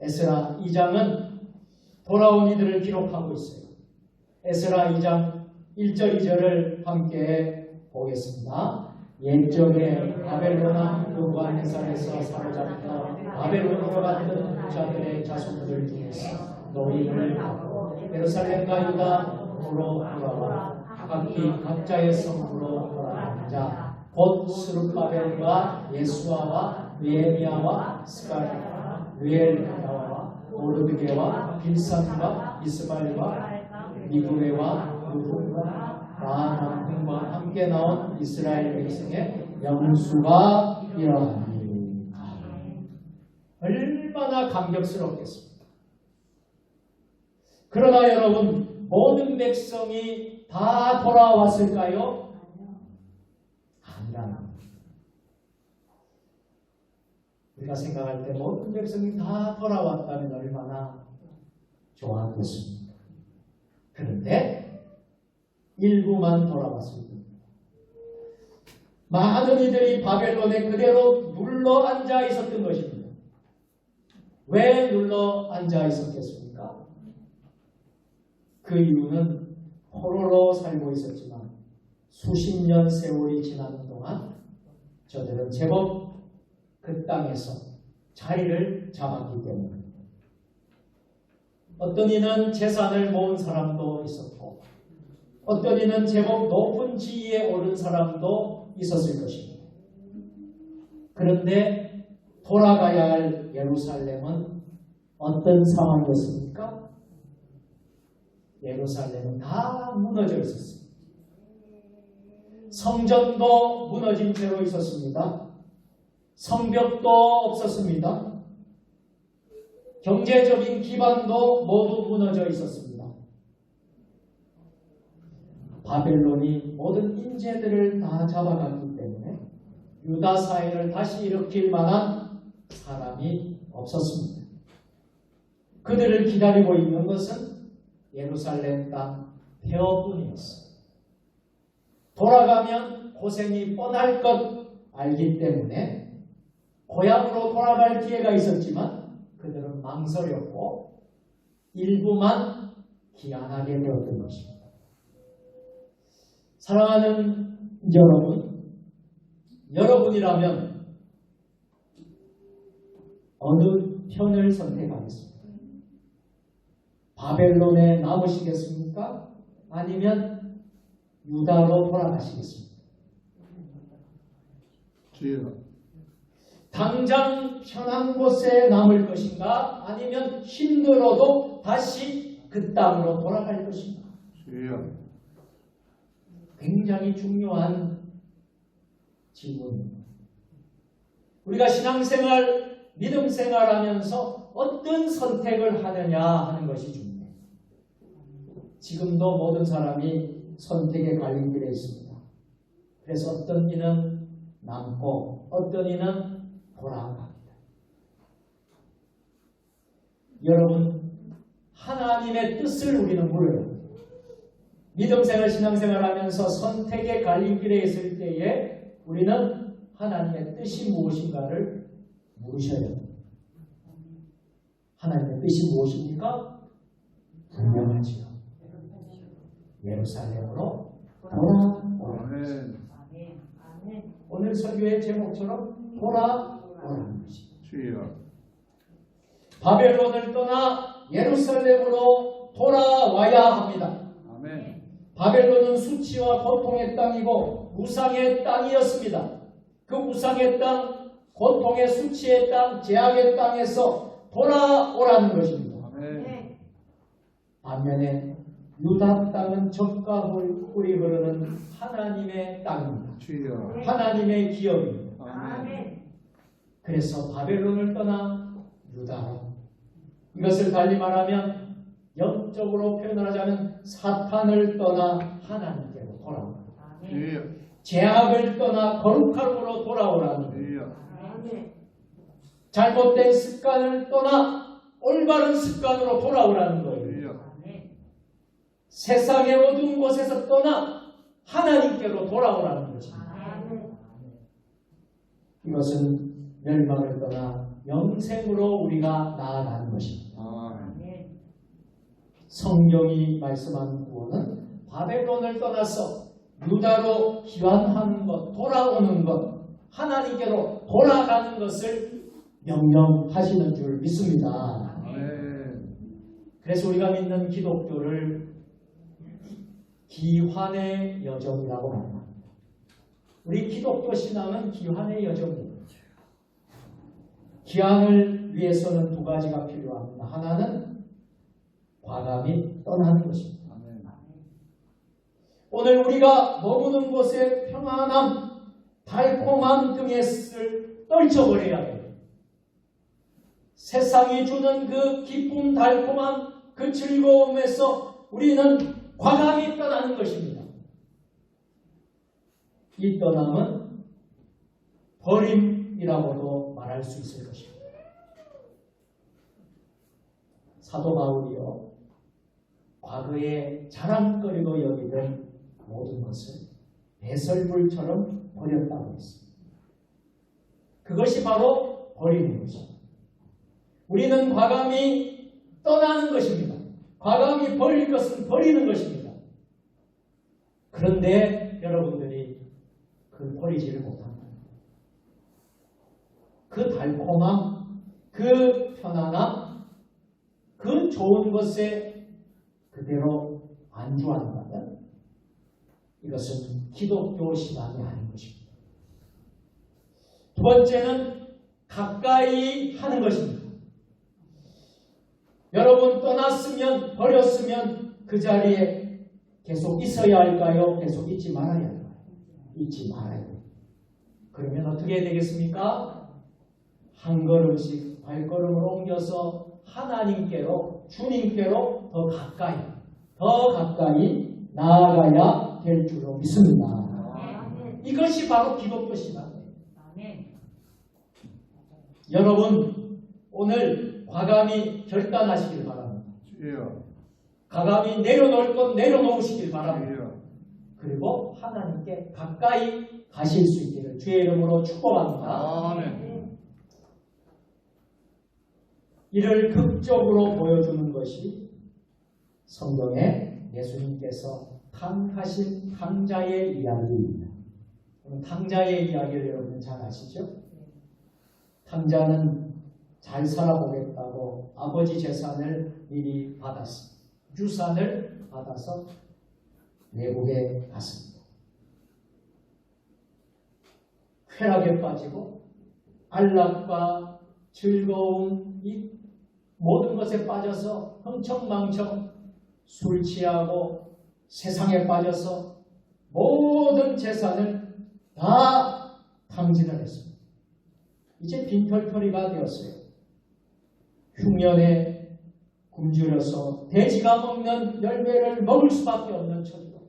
에스라 2장은 돌아온 이들을 기록하고 있어요. 에스라 2장 1절 2절을 함께 보겠습니다. 옛적에 바벨론 왕 느부갓네살에서 사로잡혀 바벨론으로 갔던 자들의 자손들 중에서 노임을 받고 예루살렘과 유다로 돌아와 각기 각자의 성으로 돌아간 자 곧 스룹바벨과 예수아와 느헤미야와 스가랴와 느엘야와 오르드게와 빌산과 이스발과 미브레와 느훔과 나아만과 함께 나온 이스라엘 백성의 영수가 이러하니. 얼마나 감격스럽겠습니까? 그러나 여러분, 모든 백성이 다 돌아왔을까요? 아니라 우리가 생각할 때 모든 백성이 다 돌아왔다면 얼마나 좋았겠습니까? 그런데 일부만 돌아왔습니다. 많은 이들이 바벨론에 그대로 눌러 앉아 있었던 것입니다. 왜 눌러 앉아 있었겠습니까? 그 이유는 포로로 살고 있었지만 수십 년 세월이 지나는 동안 저들은 제법 그 땅에서 자리를 잡았기 때문입니다. 어떤 이는 재산을 모은 사람도 있었고 어떤 이는 제법 높은 지위에 오른 사람도 있었을 것입니다. 그런데 돌아가야 할 예루살렘은 어떤 상황이었습니까? 예루살렘은 다 무너져 있었습니다. 성전도 무너진 채로 있었습니다. 성벽도 없었습니다. 경제적인 기반도 모두 무너져 있었습니다. 바벨론이 모든 인재들을 다 잡아갔기 때문에 유다 사회를 다시 일으킬 만한 사람이 없었습니다. 그들을 기다리고 있는 것은 예루살렘 땅 폐허뿐이었어요. 돌아가면 고생이 뻔할 것 알기 때문에 고향으로 돌아갈 기회가 있었지만 그들은 망설였고 일부만 기한하게 되었던 것입니다. 사랑하는 여러분, 여러분이라면 어느 편을 선택하겠습니까? 바벨론에 남으시겠습니까? 아니면 유다로 돌아가시겠습니까? 주여. 당장 편한 곳에 남을 것인가? 아니면 힘들어도 다시 그 땅으로 돌아갈 것인가? 주여. 굉장히 중요한 질문입니다. 우리가 신앙생활, 믿음생활 하면서 어떤 선택을 하느냐 하는 것이 중요해요. 지금도 모든 사람이 선택의 갈림길에 있습니다. 그래서 어떤 이는 남고 어떤 이는 돌아갑니다. 여러분, 하나님의 뜻을 우리는 물어요. 믿음생활, 신앙생활 하면서 선택의 갈림길에 있을 때에 우리는 하나님의 뜻이 무엇인가를 물으셔야 합니다. 하나님의 뜻이 무엇입니까? 분명하지요. 예루살렘으로 돌아오라. 아멘. 오늘 설교의 제목처럼 돌아오라는 것입니다. 주여. 바벨론을 떠나 예루살렘으로 돌아와야 합니다. 아멘. 바벨론은 수치와 고통의 땅이고 우상의 땅이었습니다. 그 우상의 땅, 고통의 수치의 땅, 제약의 땅에서 돌아오라는 것입니다. 아멘. 반면에 유다 땅은 젖과 꿀이 흐르는 하나님의 땅입니다. 주여. 하나님의 기업입니다. 아멘. 그래서 바벨론을 떠나 유다로, 이것을 달리 말하면 영적으로 표현을 하자면 사탄을 떠나 하나님께로 돌아옵니다. 주여. 죄악을 떠나 거룩함으로 돌아오라는 거예요. 주여. 잘못된 습관을 떠나 올바른 습관으로 돌아오라는 거예요. 주여. 세상의 어두운 곳에서 떠나 하나님께로 돌아오라는 것입니다. 이것은 멸망을 떠나 영생으로 우리가 나아가는 것입니다. 아멘. 성경이 말씀하는 구원은 바벨론을 떠나서 유다로 귀환하는 것, 돌아오는 것, 하나님께로 돌아가는 것을 명령하시는 줄 믿습니다. 아멘. 그래서 우리가 믿는 기독교를 기환의 여정이라고 말합니다. 우리 기독교 신앙은 기환의 여정입니다. 기환을 위해서는 두 가지가 필요합니다. 하나는 과감히 떠나는 것입니다. 아멘. 오늘 우리가 머무는 곳의 평안함, 달콤함 등을 떨쳐버려야 해요. 세상이 주는 그 기쁨, 달콤함, 그 즐거움에서 우리는 과감히 떠나는 것입니다. 이 떠남은 버림이라고도 말할 수 있을 것입니다. 사도 바울이요, 과거에 자랑거리로 여기던 모든 것을 배설물처럼 버렸다고 했습니다. 그것이 바로 버리는 것입니다. 우리는 과감히 떠나는 것입니다. 과감히 버릴 것은 버리는 것입니다. 그런데 여러분들이 그 버리지를 못합니다. 그 달콤함, 그 편안함, 그 좋은 것에 그대로 안주한다면 이것은 기독교 신앙이 아닌 것입니다. 두 번째는 가까이 하는 것입니다. 여러분 떠났으면, 버렸으면 그 자리에 계속 있어야 할까요? 계속 있지 말아야 할까요? 있지 말아야 돼요. 그러면 어떻게 되겠습니까? 한 걸음씩 발걸음을 옮겨서 하나님께로, 주님께로 더 가까이 나아가야 될 줄로 믿습니다. 이것이 바로 기독교 신앙이에요. 여러분 오늘 과감히 결단하시길 바랍니다. 주여. 과감히 내려놓을 것 내려놓으시길 바랍니다. 주여. 그리고 하나님께 가까이 가실 수 있기를 주의 이름으로 축복합니다. 아멘. 이를 극적으로 보여주는 것이 성경에 예수님께서 탕하신 탕자의 이야기입니다. 탕자의 이야기를 여러분 잘 아시죠? 탕자는 잘 살아보겠다고 아버지 재산을 미리 받았습니다. 유산을 받아서 외국에 갔습니다. 쾌락에 빠지고 안락과 즐거움, 이 모든 것에 빠져서 흥청망청 술 취하고 세상에 빠져서 모든 재산을 다 탕진을 했습니다. 이제 빈털터리가 되었어요. 흉년에 굶주려서 돼지가 먹는 열매를 먹을 수밖에 없는 처지로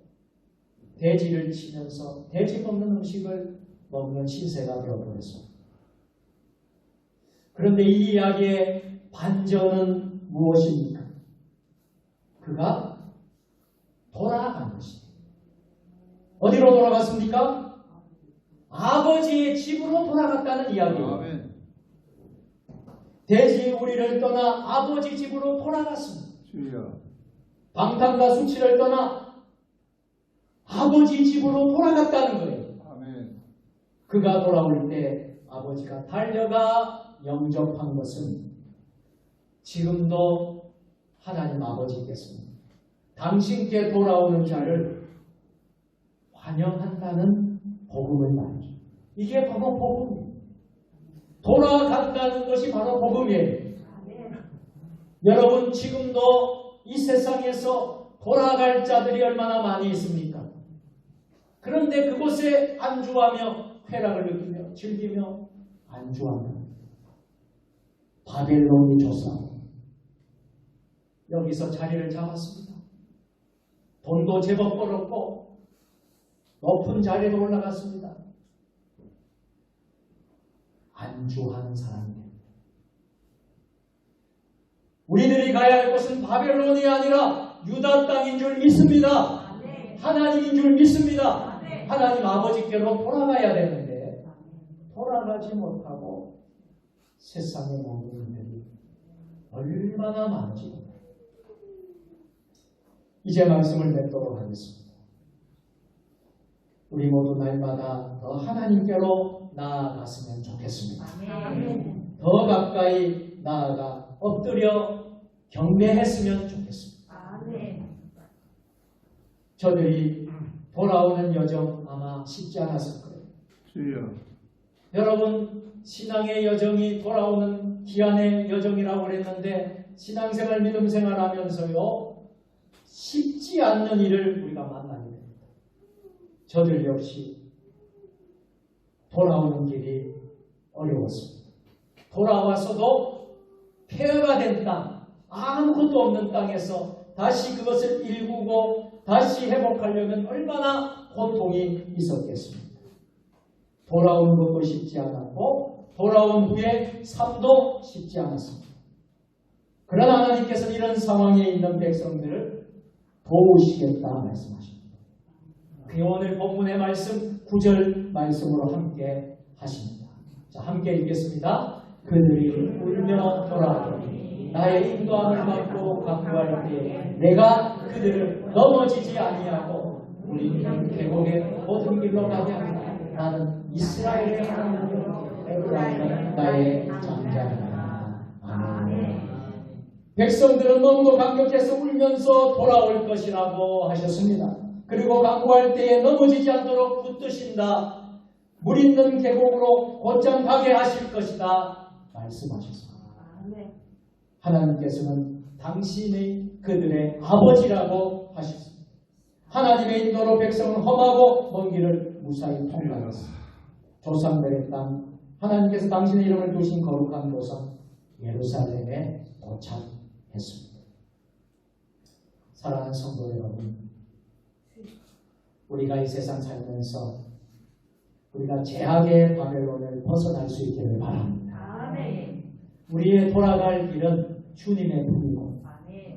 돼지를 치면서 돼지 먹는 음식을 먹는 신세가 되어버렸습니다. 그런데 이 이야기의 반전은 무엇입니까? 그가 돌아간 것입니다. 어디로 돌아갔습니까? 아버지의 집으로 돌아갔다는 이야기예요. 아멘. 대지 우리를 떠나 아버지 집으로 돌아갔습니다. 주여. 방탕과 수치를 떠나 아버지 집으로 돌아갔다는 거예요. 아멘. 그가 돌아올 때 아버지가 달려가 영접한 것은 지금도 하나님 아버지께서 당신께 돌아오는 자를 환영한다는 복음을 말이죠. 이게 바로 복음이에요. 돌아간다는 것이 바로 복음이에요. 여러분 지금도 이 세상에서 돌아갈 자들이 얼마나 많이 있습니까? 그런데 그곳에 안주하며 쾌락을 느끼며 즐기며 안주하며 바벨론이 조사하고 여기서 자리를 잡았습니다. 돈도 제법 벌었고 높은 자리로 올라갔습니다. 안주하는 사람들. 우리들이 가야 할 곳은 바벨론이 아니라 유다 땅인 줄 믿습니다. 하나님인 줄 믿습니다. 하나님 아버지께로 돌아가야 되는데 돌아가지 못하고 세상에 모든 분들이 얼마나 많은지 이제 말씀을 맺도록 하겠습니다. 우리 모두 날마다 더 하나님께로 나아갔으면 좋겠습니다. 더 가까이 나아가 엎드려 경배했으면 좋겠습니다. 저들이 돌아오는 여정 아마 쉽지 않았을 거예요. 주여. 여러분 신앙의 여정이 돌아오는 기한의 여정이라고 그랬는데 신앙생활 믿음생활 하면서요 쉽지 않는 일을 우리가 만나게 됩니다. 저들 역시 돌아오는 길이 어려웠습니다. 돌아와서도 폐허가 된 땅, 아무것도 없는 땅에서 다시 그것을 일구고 다시 회복하려면 얼마나 고통이 있었겠습니까? 돌아오는 것도 쉽지 않았고 돌아온 후에 삶도 쉽지 않았습니다. 그러나 하나님께서는 이런 상황에 있는 백성들을 도우시겠다 말씀하십니다. 그 오늘 본문의 말씀 9절 말씀으로 함께 하십니다. 자, 함께 읽겠습니다. 그들이 울며 돌아오니 나의 인도함을 받고 간구할 때에 내가 그들을 넘어지지 아니하고 우리는 계곡의 모든 길로 가게 한다. 나는 이스라엘의 하나님이요 에브라임은 나의 장자니라. 아멘. 백성들은 너무도 감격해서 울면서 돌아올 것이라고 하셨습니다. 그리고 간구할 때에 넘어지지 않도록 붙드신다. 물 있는 계곡으로 곧장 가게 하실 것이다. 말씀하셨습니다. 하나님께서는 당신의 그들의 아버지라고 하셨습니다. 하나님의 인도로 백성은 험하고 먼 길을 무사히 통과했습니다. 조상들의 땅, 하나님께서 당신의 이름을 두신 거룩한 도성 예루살렘에 도착했습니다. 사랑하는 성도 여러분, 우리가 이 세상 살면서 우리가 죄악의 바벨론을 벗어날 수 있기를 바랍니다. 우리의 돌아갈 길은 주님의 품이고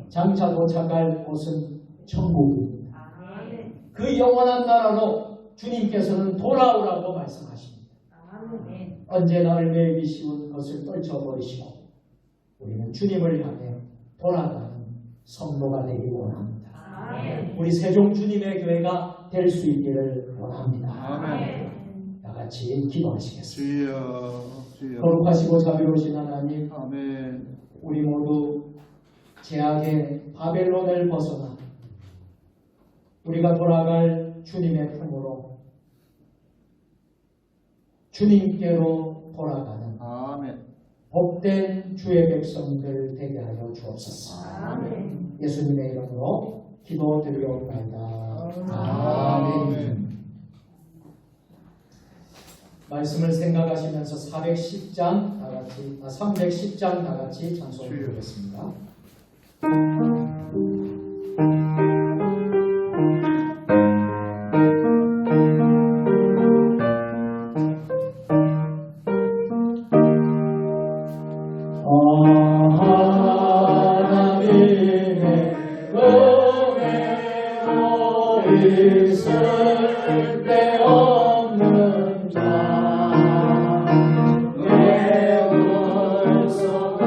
장차 도착할 곳은 천국입니다. 그 영원한 나라로 주님께서는 돌아오라고 말씀하십니다. 언제 나를 매이기 쉬운 것을 떨쳐버리시고 우리는 주님을 향해 돌아가는 성도가 되기 원합니다. 우리 세종 주님의 교회가 될 수 있기를 원합니다. 다 같이 기도하시겠습니다. 주여. 거룩하시고 자비로우신 하나님, 아멘. 우리 모두 죄악의 바벨론을 벗어나 우리가 돌아갈 주님의 품으로 주님께로 돌아가는 아멘. 복된 주의 백성들 되게 하여 주옵소서. 예수님의 이름으로 기도드리옵나이다. 아멘. 말씀을 생각하시면서 310장 다 같이 찬송해 드리겠습니다. 쓸데없는 자 내 물 속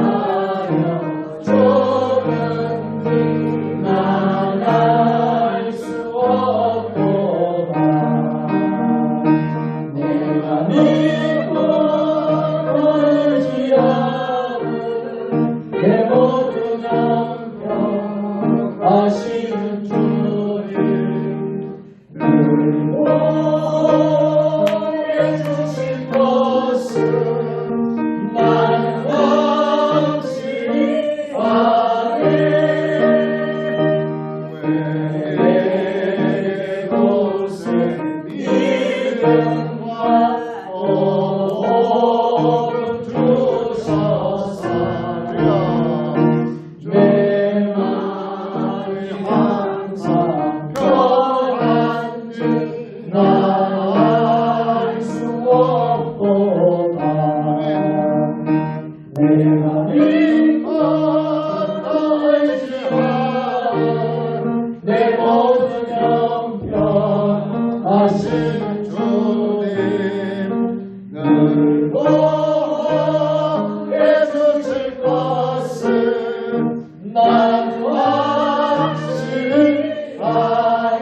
나무하시는 아멘.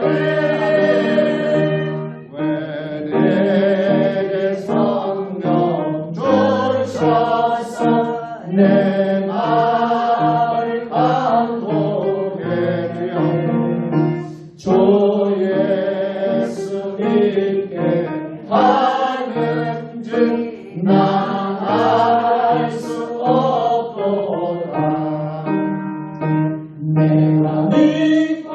왜 내게 성령 주셔서 내 마음을 감동해 주여. 주 예수 믿게 하는 즉 나 알 수 없도다. 내가 믿고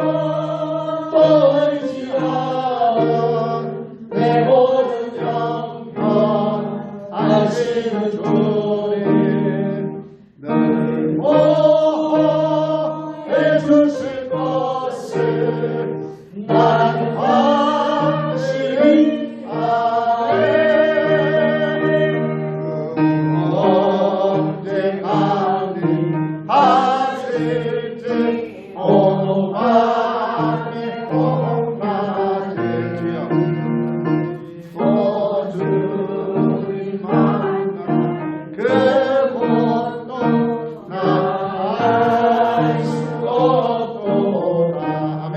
또 의지하는 내 모든 형편 아시는 주님 늘 보호해 주실 것을 난 확실히 아네. 언제까지 하실 듯 오만이 통과되며 또 주님 만나 그곳도 나 알 수 없도다. 아멘.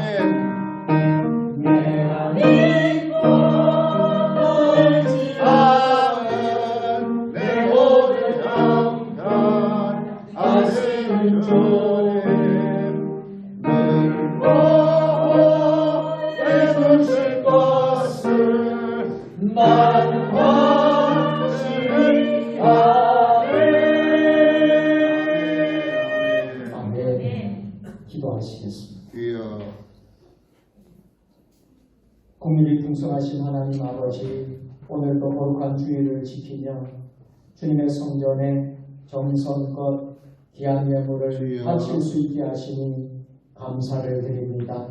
내가 믿고 의지하는 내 모든 형편 아시는 주님 늘 보호해 주실 것을 난 확실히 아네. 아멘. 기도하시겠습니다. 주여. 국민이 풍성하신 하나님 아버지, 오늘도 거룩한 주일을 지키며 주님의 성전에 정성껏 귀한 예물을 주여. 바칠 수 있게 하시니 감사를 드립니다.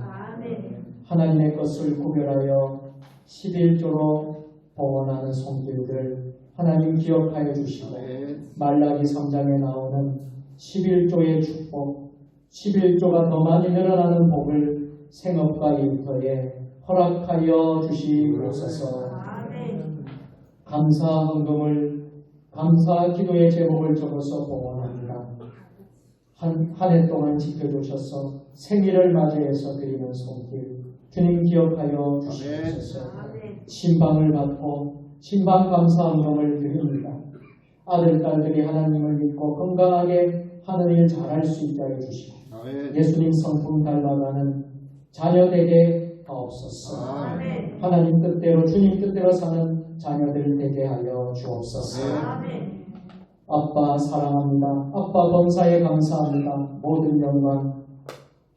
하나님의 것을 구별하여 11조로 봉헌하는 손길들 하나님 기억하여 주시고 아멘. 말라기 3장에 나오는 11조의 축복, 11조가 더 많이 늘어나는 복을 생업과 일터에 허락하여 주시옵소서. 감사 헌금을, 감사 기도의 제목을 적어서 봉헌합니다. 한 해 동안 지켜주셔서 생일을 맞이해서 드리는 손길 주님 기억하여 주시옵소서. 신방을 받고 신방 감사 헌금을 드립니다. 아들, 딸들이 하나님을 믿고 건강하게 하는 일 잘할 수 있게 하여 주시고 아멘. 예수님 성품 닮아가는 자녀 되게 하옵소서. 아멘. 하나님 뜻대로 주님 뜻대로 사는 자녀들 되게 하여 주옵소서. 아빠 사랑합니다. 아빠 범사에 감사합니다. 모든 영광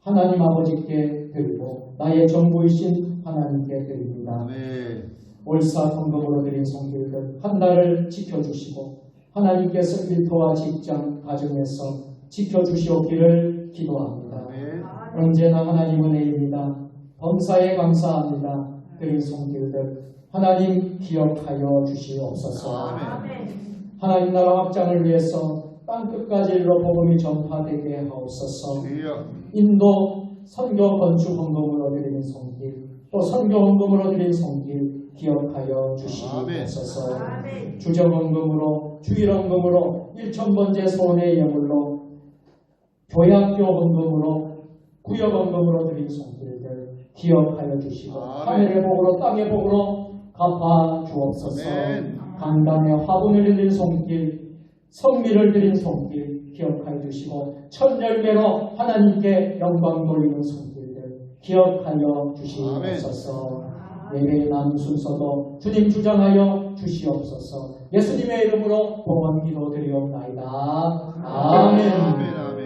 하나님 아버지께 드리고 나의 전부이신 하나님께 드립니다. 아멘. 올사 헌금으로 드린 손길들 한 달을 지켜주시고 하나님께서 일터와 직장, 가정에서 지켜주시옵기를 기도합니다. 아멘. 언제나 하나님 은혜입니다. 범사에 감사합니다. 드린 손길들 하나님 기억하여 주시옵소서. 아멘. 하나님 나라 확장을 위해서 땅끝까지 일로 복음이 전파되게 하옵소서. 주여. 인도 선교 건축 헌금으로 드리는 손길, 또 선교 헌금으로 드린 손길 기억하여 주시옵소서. 주정 헌금으로, 주일 헌금으로, 1,000번째 소원의 예물로, 교회학교 헌금으로, 구역 헌금으로 드린 손길들 기억하여 주시고 하늘의 복으로 땅의 복으로 갚아 주옵소서. 아멘. 강단에 화분을 드린 손길, 성미를 드린 손길 기억하여 주시고 첫 열매로 하나님께 영광 돌리는 손길들 기억하여 주시옵소서. 예배의 남 순서도 주님 주장하여 주시옵소서. 예수님의 이름으로 봉헌 기도 드리옵나이다. 아멘. 아멘. 아멘.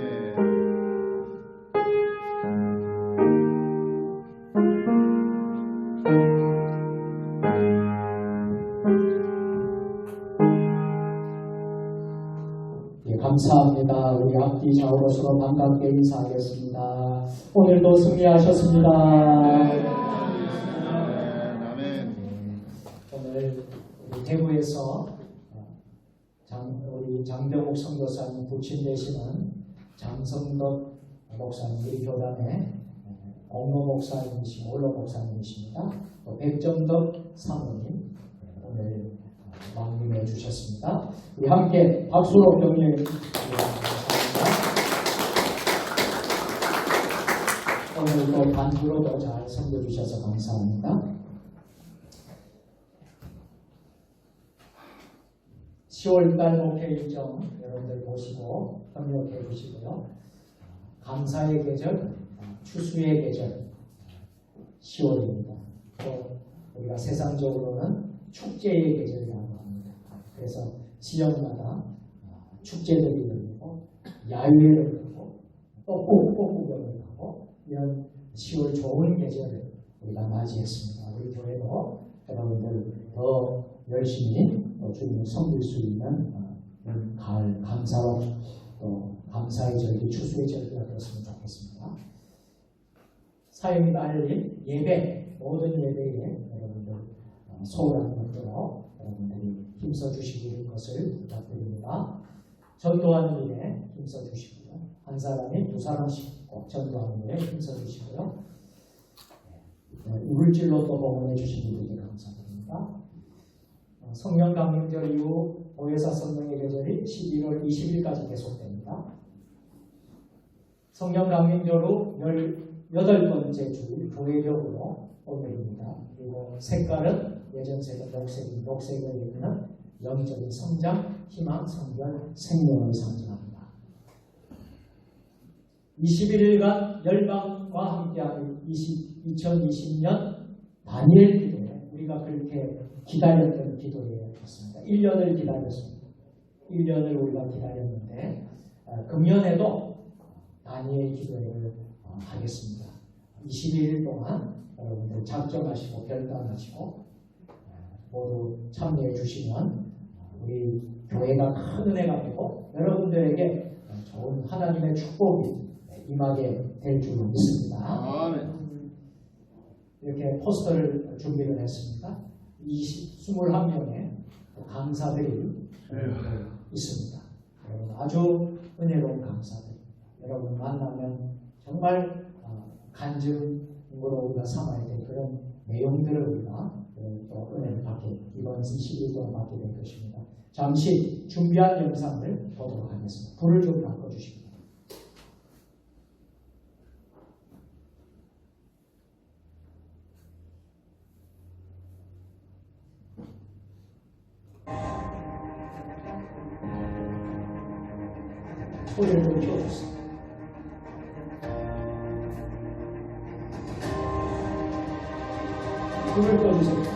감사합니다. 우리 앞뒤 좌우로 서로 반갑게 인사하겠습니다. 오늘도 승리하셨습니다. 아멘. 오늘 우리 대구에서 우리 장병욱 선교사님 부친 되시는 장성덕 목사님이 교단의 공로 목사님이시고 원로 목사님이십니다. 또 백정덕 사모님 오늘 방문해 주셨습니다. 우리 함께 박수로 격려해 주시기 바랍니다. 오늘도 반주로도 잘 섬겨주셔서 감사합니다. 10월달 목회 일정 여러분들 보시고 협력해 주시고요. 감사의 계절, 추수의 계절 10월입니다. 또 우리가 세상적으로는 축제의 계절이라고 합니다. 그래서 지역마다 축제들이 열리고 야유회를 하고 또 꽃구경을 하고 이런 10월 좋은 계절을 우리가 맞이했습니다. 우리 교회도 여러분들 더 열심히 주님을 섬길 수 있는 가을 감사와 또 감사의 절기, 추수의 절기가 되었으면 좋겠습니다. 사역이 알릴 예배, 모든 예배에 여러분들 소홀하지 않도록 여러분들이 힘써 주시길 것을 부탁드립니다. 전도하는 일에 힘써 주시고요. 한 사람이 두 사람씩 꼭 전도하는 일에 힘써 주시고요. 이물질로 또 봉헌해 주신 분들께 감사드립니다. 성령 강림절 이후 보혜사 성령의 계절이 11월 20일까지 계속됩니다. 성령 강림절 후 18번째 주일 교회적으로 오늘입니다. 그리고 색깔은 예전색은 녹색을 입는 영적인 성장, 희망, 성결, 생명을 상징합니다. 21일간 열방과 함께하는 2020년 다니엘 기도에 우리가 그렇게 기다렸던 기도였습니다. 1년을 기다렸습니다. 1년을 우리가 기다렸는데 금년에도 다니엘 기도회를 하겠습니다. 21일 동안 여러분들 작정하시고 결단하시고 모두 참여해 주시면 우리 교회가 큰 은혜가 되고 여러분들에게 좋은 하나님의 축복이 임하게 될 줄 믿습니다. 아멘. 이렇게 포스터를 준비를 했습니다. 21명의 강사들이 있습니다. 여러분 아주 은혜로운 강사들. 여러분 만나면 정말 간증으로 우리가 삼아야 될 그런 내용들을 우리가 또 은혜를 받게 이번 20일 동안 받게 될 것입니다. 잠시 준비한 영상을 보도록 하겠습니다. 불을 좀 바꿔주십니다. 소리를 좀 키워주세요. 불을 꺼주세요.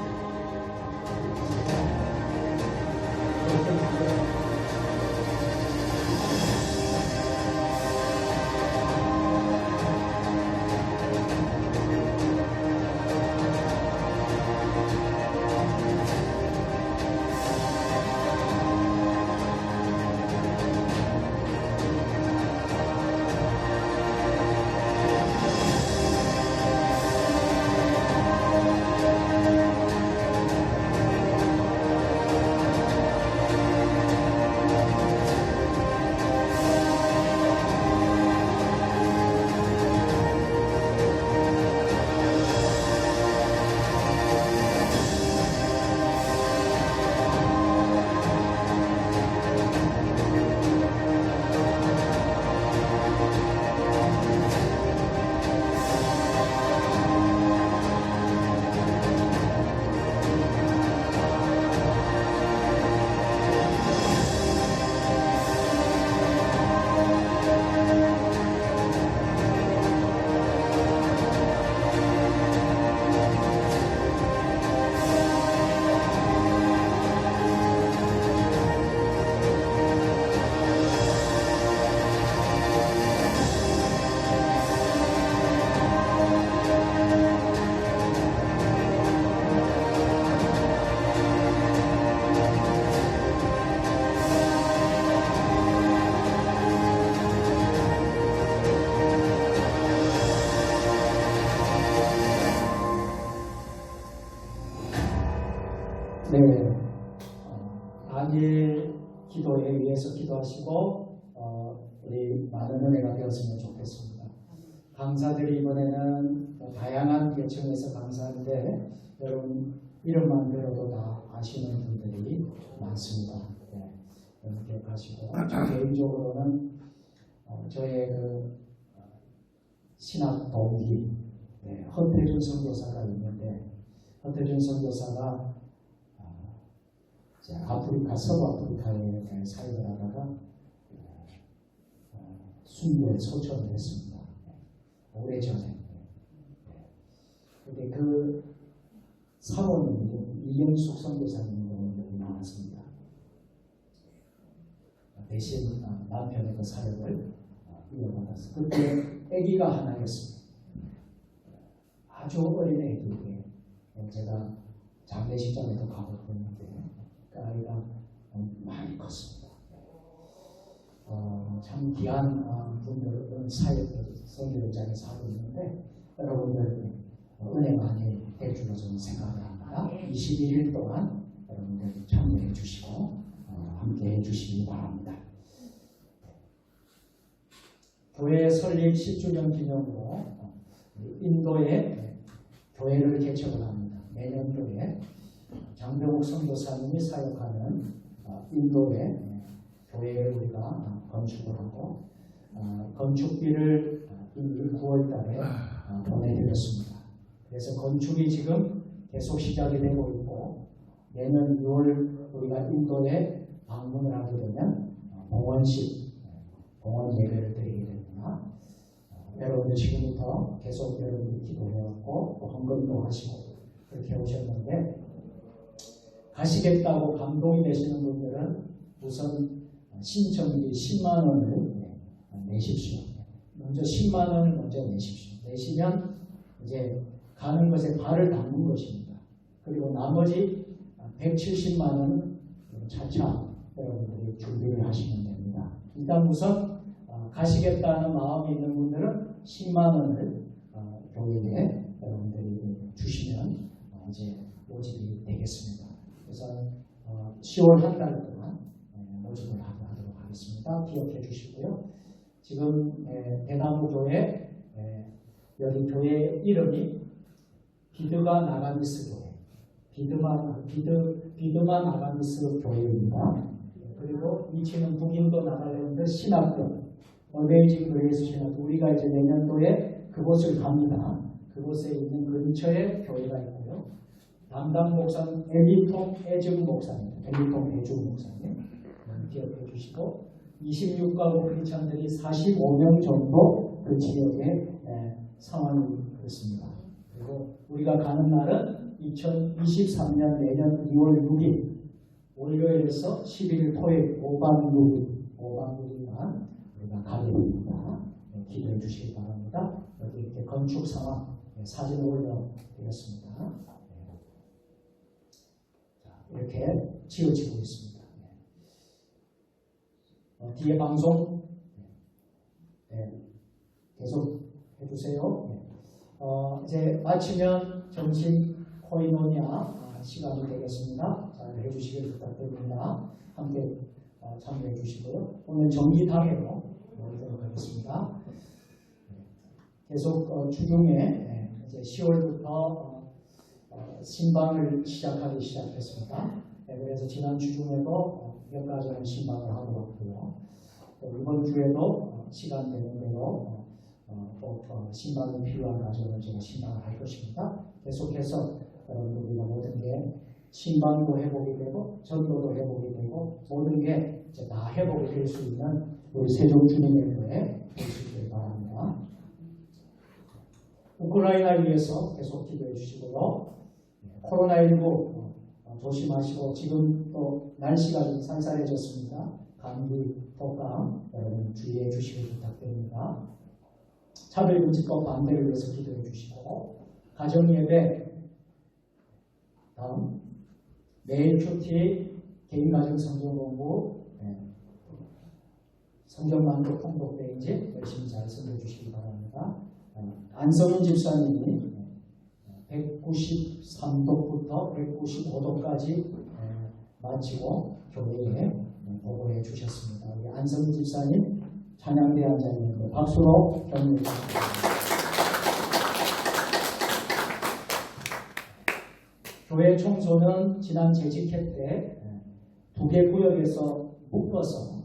네, 다니엘 기도에 위해서 기도하시고 우리 많은 은혜가 되었으면 좋겠습니다. 강사들이 이번에는 다양한 계층에서 강사인데 여러분 이름만 들어도 다 아시는 분들이 많습니다. 네, 이렇게 하시고 개인적으로는 저의 그 신학 동기 허태준 선교사가 있는데 허태준 선교사가 아프리카 서부아프리카에 사역을 하다가 순교에 초청을 했습니다. 오래전에. 근데 그 사원이 이영숙 선교사님이 나왔습니다. 대신 남편의 그 사역을 이어받았어요. 그때 아기가 하나였습니다. 아주 어린 아기에게 제가 장례식장에도 가봤는데 그 아이가 많이 컸습니다. 참 귀한 분들은 사역을 선교장에서 하고 있는데 여러분들 은혜 많이 될 줄로 저는 생각을 합니다. 21일 동안 여러분들 참여해 주시고 함께 해 주시기 바랍니다. 교회 설립 10주년 기념으로 인도에 교회를 개척을 합니다. 내년도에 장병욱 선교사님이 사역하는 인도에 교회를 우리가 건축을 하고 건축비를 이미 9월 달에 보내드렸습니다. 그래서 건축이 지금 계속 시작이 되고 있고 내년 6월 우리가 인도에 방문을 하게 되면 봉헌 예배를 드리게 됩니다. 여러분들 지금부터 계속 여러분들 기도해왔고 또 헌금도 하시고 그렇게 오셨는데 가시겠다고 감동이 되시는 분들은 우선 신청비 10만 원을 내십시오. 먼저 10만 원을 먼저 내십시오. 내시면 이제 가는 것에 발을 담는 것입니다. 그리고 나머지 170만 원은 차차 여러분들이 준비를 하시면 됩니다. 일단 우선 가시겠다는 마음이 있는 분들은 10만 원을 교회에 여러분들이 주시면 이제 모집이 되겠습니다. 그래서 10월 한 달 동안 모집을 하도록 하겠습니다. 기억해 주시고요. 지금 대나무 교회 여기 교회 이름이 비드가 나가미스 교회, 비드마 나가미스 교회입니다. 그리고 위치는 북인도 나갈랜드 신학교, 어메이징 그레이스 신학교. 우리가 이제 내년도에 그곳을 갑니다. 그곳에 있는 근처에 교회가 있고요. 담당 목사는 엘리통 애증 목사님, 엘리통 애증 목사님 기억해 주시고 26가국 크리스찬들이 45명 정도 그 지역에 상황이 그렇습니다. 그리고 우리가 가는 날은 2023년 내년 2월 6일 월요일에서 11일 토요일 5박 6일간 우리가 가게 됩니다. 기도해 주시기 바랍니다. 여기 이렇게 건축 상황 사진을 올려드렸습니다. 이렇게 지어지고 있습니다. 뒤에 방송 계속 해주세요. 이제 마치면 점심 코이노니아 시간이 되겠습니다. 잘 해주시길 부탁드립니다. 함께 참여해 주시고요. 오늘 정기당회로 모이도록 하겠습니다. 계속 주중에 이제 10월부터 신방을 시작하기 시작했습니다. 그래서 지난 주중에도 몇 가지는 신방을 하고 왔고요. 이번 주에도 시간 되는 대로 꼭 신방이 필요한 가정을 제가 신방을 할 것입니다. 계속해서 여러분들 우리가 모든 게 신방도 회복이 되고 전도도 회복이 되고 모든 게 다 회복이 될 수 있는 우리 세종 주님의 교회 될 수 있기를 바랍니다. 우크라이나 위해서 계속 기도해 주시고요. 코로나19 조심하시고 지금 또 날씨가 좀 쌀쌀해졌습니다. 감기, 독감 여러분 주의해 주시길 부탁드립니다. 차별금지법 반대를 위해서 기도해 주시고 가정예배 다음 매일 큐티 개인가정 성경공부 성경만족 통독대인지 열심히 잘 섬겨 주시기 바랍니다. 안성윤 집사님이 193도부터 195도까지 마치고 교회에 보고해 주셨습니다. 우리 안성윤 집사님 찬양대원장님께 박수로 격려해 주십니다. 교회 청소는 지난 재직회 때 2개 구역에서 묶어서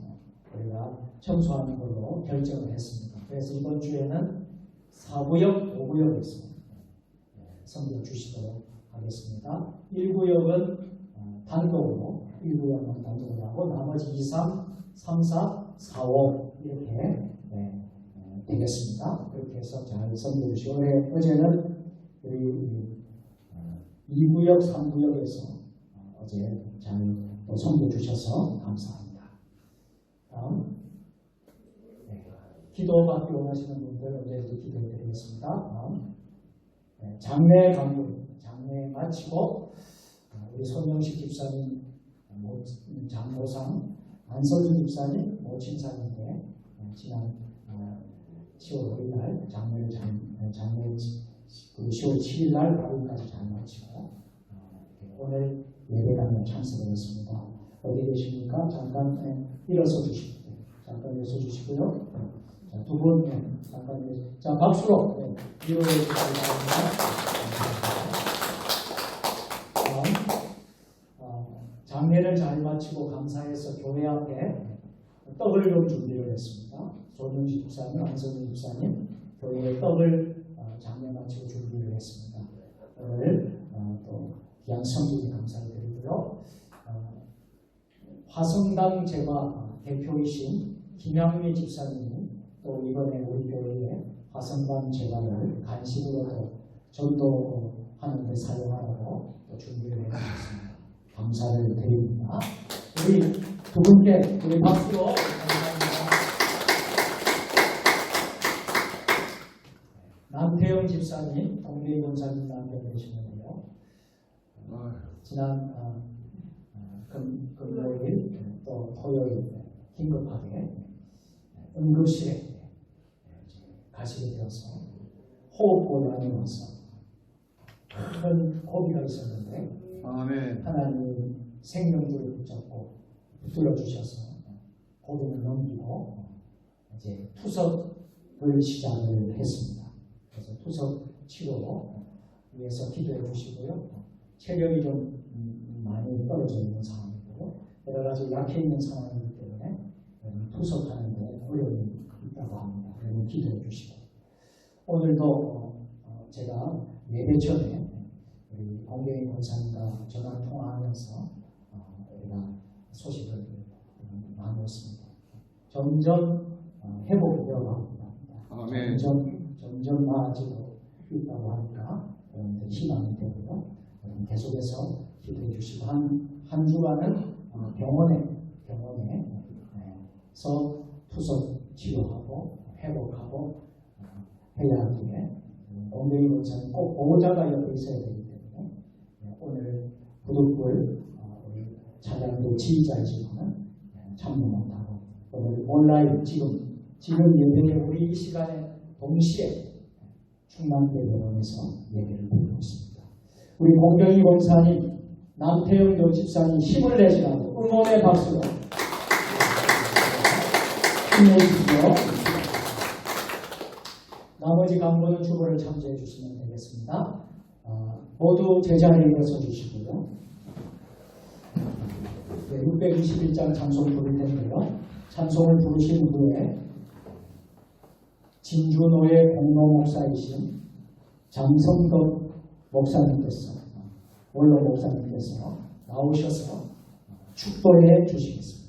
우리가 청소하는 걸로 결정을 했습니다. 그래서 이번 주에는 4구역, 5구역에서 선물을 주시도록 하겠습니다. 1구역은 단독으로 1구역만 단독으로 하고 나머지 2, 3, 3, 4, 4, 5 이렇게 되겠습니다. 그렇게 해서 잘 선물해 주시고 어제는 우리 2구역, 3구역에서 어제 잘 선물해 주셔서 감사합니다. 다음 기도받기 원하시는 분들 어제도 기도해 드리겠습니다. 장례 강요입니다. 장례 마치고 우리 손영식 집사님 장모상 안설주 집사님 모친사인데 지난 10월 5일 날 장례 10월 7일 날 발언까지 잘 마치고 오늘 예배당에 참석했습니다. 어디 계십니까? 잠깐 일어서 주시고요. 잠깐 일어서 주시고요. 자, 두 분 잠깐 일어서. 자, 박수로 위로해 주시기 바랍니다. 장례를 잘 마치고 감사해서 교회 앞에 떡을 좀 준비를 했습니다. 조명식 집사님, 안성민 집사님 교회에 떡을 장례 마치고 준비를 했습니다. 오늘 또 귀한 성도님 감사를 드리고요. 화성당 제과 대표이신 김양미 집사님이 또 이번에 우리 교회에 화성당 제과를 간식으로 또 전도하는 데 사용하라고 또 준비를 해주셨습니다. 감사를 드립니다. 우리 두 분께 우리 박수로 감사합니다. 남태영 집사님, 동대희 권사님 남편 되시는데요. 지난 금요일 또 토요일 긴급하게 응급실에 가시게 되어서 호흡곤란이 와서 큰 고비가 있었는데 아멘. 하나님이 생명줄을 붙잡고 붙들어 주셔서 고비를 넘기고 이제 투석을 시작을 했습니다. 그래서 투석 치료 위해서 기도해 주시고요. 체력이 좀 많이 떨어져 있는 상황이고 여러 가지 약해 있는 상황이기 때문에 투석하는 데 어려움이 있다고 합니다. 그러면 기도해 주시고 오늘도 제가 예배 전에 우리 공경희 권사님과 전화 통화하면서 우리가 소식을 나누었습니다. 점점 회복되어 갑니다. 아멘. 점점 나아지고 있다고 하니까 여러분들 희망이 되고요. 계속해서 기도해 주시고 한 주간은 병원에서 투석 치료하고 회복하고 해야 하기에 공경희 권사님 꼭 보호자가 옆에 있어야 되기 때문에 오늘 부득불 우리 찬양도 지휘자이지만 참여 못하고 오늘 온라인 지금 예배에 우리 이 시간에 동시에 충남대병원에서 예배를 드리고 있습니다. 우리 공경희 권사님, 남태영 집사님 힘을 내시라고 응원의 박수로 힘내주시고 나머지 간부는 주보를 참조해 주시면 되겠습니다. 모두 제자리에 일어서 주시고요. 621장 찬송 부를 텐데요. 찬송을 부르신 후에 진주노의 공로 목사이신 장성덕 목사님께서 원로 목사님께서 나오셔서 축도해 주시겠습니다.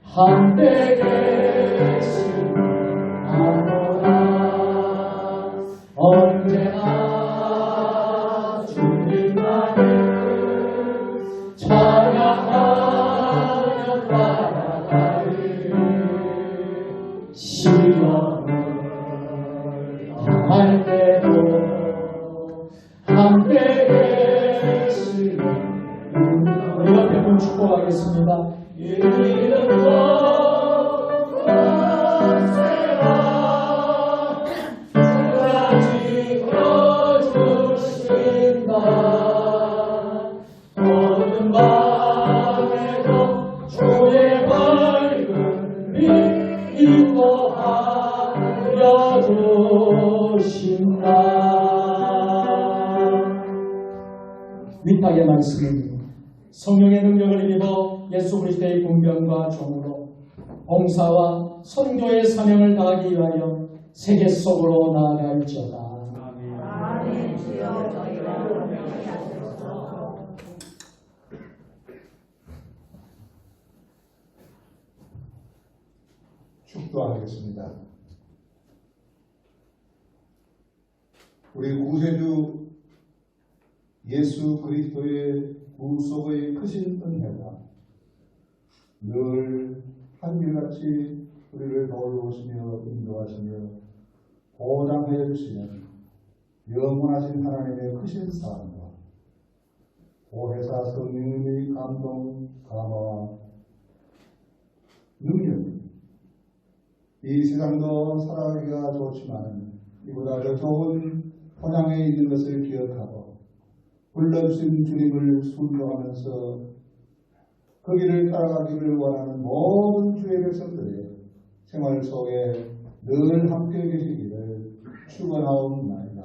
한때 계시나로다 언제나 주님만을 찬양하며 따라가리 시험을 당할 때도 함께 계시는 우리가 백분 축복하겠습니다. 이름과 오신다. 위탁의 말씀입니다. 성령의 능력을 입어 예수 그리스도의 군병과 종으로 봉사와 선교의 사명을 다하기 위하여 세계 속으로 나아갈지어다. 아멘. 주여 저희가 명령하옵소서. 축도하겠습니다. 우리 구세주 예수 그리스도의 구속의 크신 은혜가 늘 한결같이 우리를 도우시며 인도하시며 보장해 주시는 영원하신 하나님의 크신 사랑과 보혜사 성령의 감동, 감화와 능력이 이 세상도 살아가기가 좋지만 이보다 더 좋은 본향에 있는 것을 기억하고 불러주신 주님을 순종하면서 그 길을 따라가기를 원하는 모든 주의 백성들의 생활 속에 늘 함께 계시기를 축원하옵나이다.